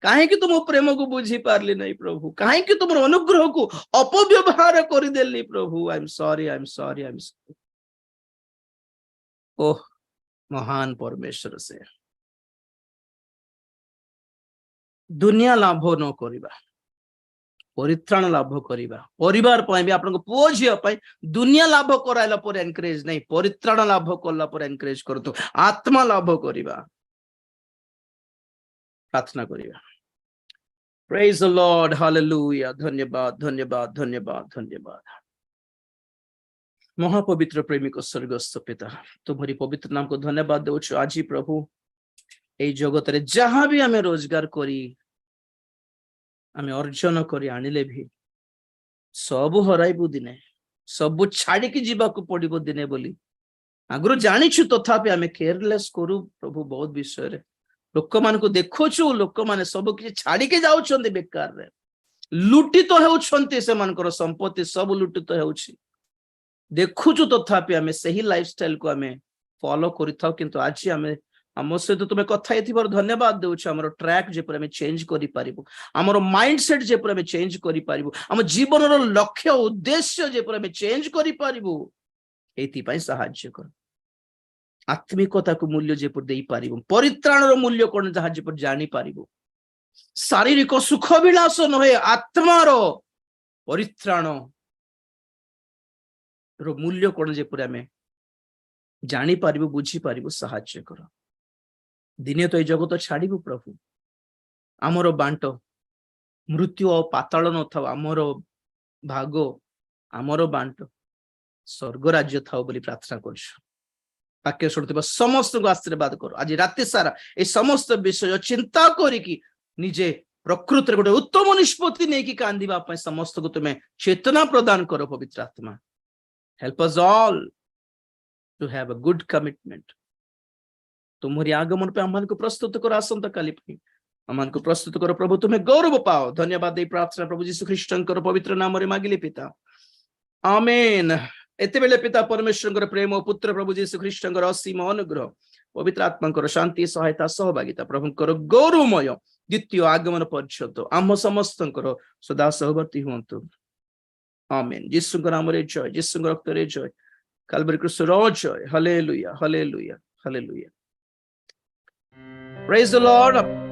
କାହିଁକି ତୁମ ପ୍ରେମକୁ ବୁଝି ପାରିଲି ନାହିଁ ପ୍ରଭୁ, କାହିଁକି ତୁମର ଅନୁଗ୍ରହକୁ ଅପବ୍ୟବହାର କରିଦେଲି ପ୍ରଭୁ, I am sorry, I am sorry, I am sorry. Oh, ମହାନ ପରମେଶ୍ୱର ସେ। ଦୁନିଆ ଲାଭ ନ କରିବା, परित्राण लाभ करिबा परिवार पय भी आपन पुओ झियो पय दुनिया लाभ कराइला पर एनकरेज नहीं परित्राण लाभ करला पर एनकरेज करतो आत्मा लाभ करिबा प्रार्थना करिबा प्रेज द लॉर्ड हालेलुया धन्यवाद धन्यवाद धन्यवाद धन्यवाद महापवित्र प्रेमिक स्वर्गस्थ पिता तुम्हारी पवित्र नाम को धन्यवाद देउछु आज प्रभु ए जगत रे जहां भी हमें रोजगार करी आमे अर्जन करी आनिले भी सब हराइबु दिने सब छाड़ी की जीवाकू पड़िबो दिने बोली आगुरु जानिछु तथापि आमे केयरलेस करू प्रभु बहुत विषय रे लोक मान को देखोछु लोक माने सब किछि छाड़ी के जाउछन्ते बेकार रे लुटित हेउछन्ते से मानकर संपत्ति सब लुटित हेउछि देखुछु तथापि आमे सही लाइफस्टाइल को आमे फॉलो करिथाउ किंतु आज आमे आम सहित तुम कथा ये धन्यवाद देउछु हमर ट्रैक जेपर आमे चेंज करि पारिबु हमर माइंडसेट जेपर आमे चेंज करि पारिबु हम जीवन रो लक्ष्य उद्देश्य जेपर आमे चेंज करि पारिबु एति पय सहाय्य कर आत्मिकता को मूल्य जेपर देई पारिबु परित्राण रो मूल्य कोन जहा जेपर जानि पारिबु शारीरिक सुख विलास नहे आत्मा रो परित्राण रो मूल्य कोन जेपर आमे जानि पारिबु बुझी पारिबु सहाय्य कर दिने तो ये जगत छाड़ू प्रभु आमर बांट मृत्यु और पाताल न था आमर भाग आमर बांट स्वर्ग राज्य था बोली प्रार्थना करके शुणुवा समस्त को आशीर्वाद कर आज राति सारा ये समस्त विषय चिंता करिकी निजे प्रकृति गोटे उत्तम निष्पत्ति नहीं कि कांदिबा समस्त को तुम्हें चेतना प्रदान कर पवित्र आत्मा help us all to have a good commitment तुम्हारी आगमन पे अम्मान को प्रस्तुत करो आसंता काली पे अम्मान को प्रस्तुत करो प्रभु तुम्हें गौरव पाओ धन्यवाद दे प्रार्थना प्रभु यीशु ख्रीष्टंकर पवित्र नाम रे मागिले पिता आमेन एते बेले पिता परमेश्वर प्रेम और पुत्र प्रभु यीशु ख्रीष्टंकर असीम अनुग्रह पवित्र आत्मा शांति सहायता सहभागिता प्रभुकर गौरवमय द्वितीय आगमन पर्यंत आम समस्त सदा सहवर्ती हुंतु आमेन यीशुंकर नाम रे जय यीशुंकर रक्त रे जय काल्वरी क्रूस रो जय hallelujah hallelujah hallelujah Praise the Lord.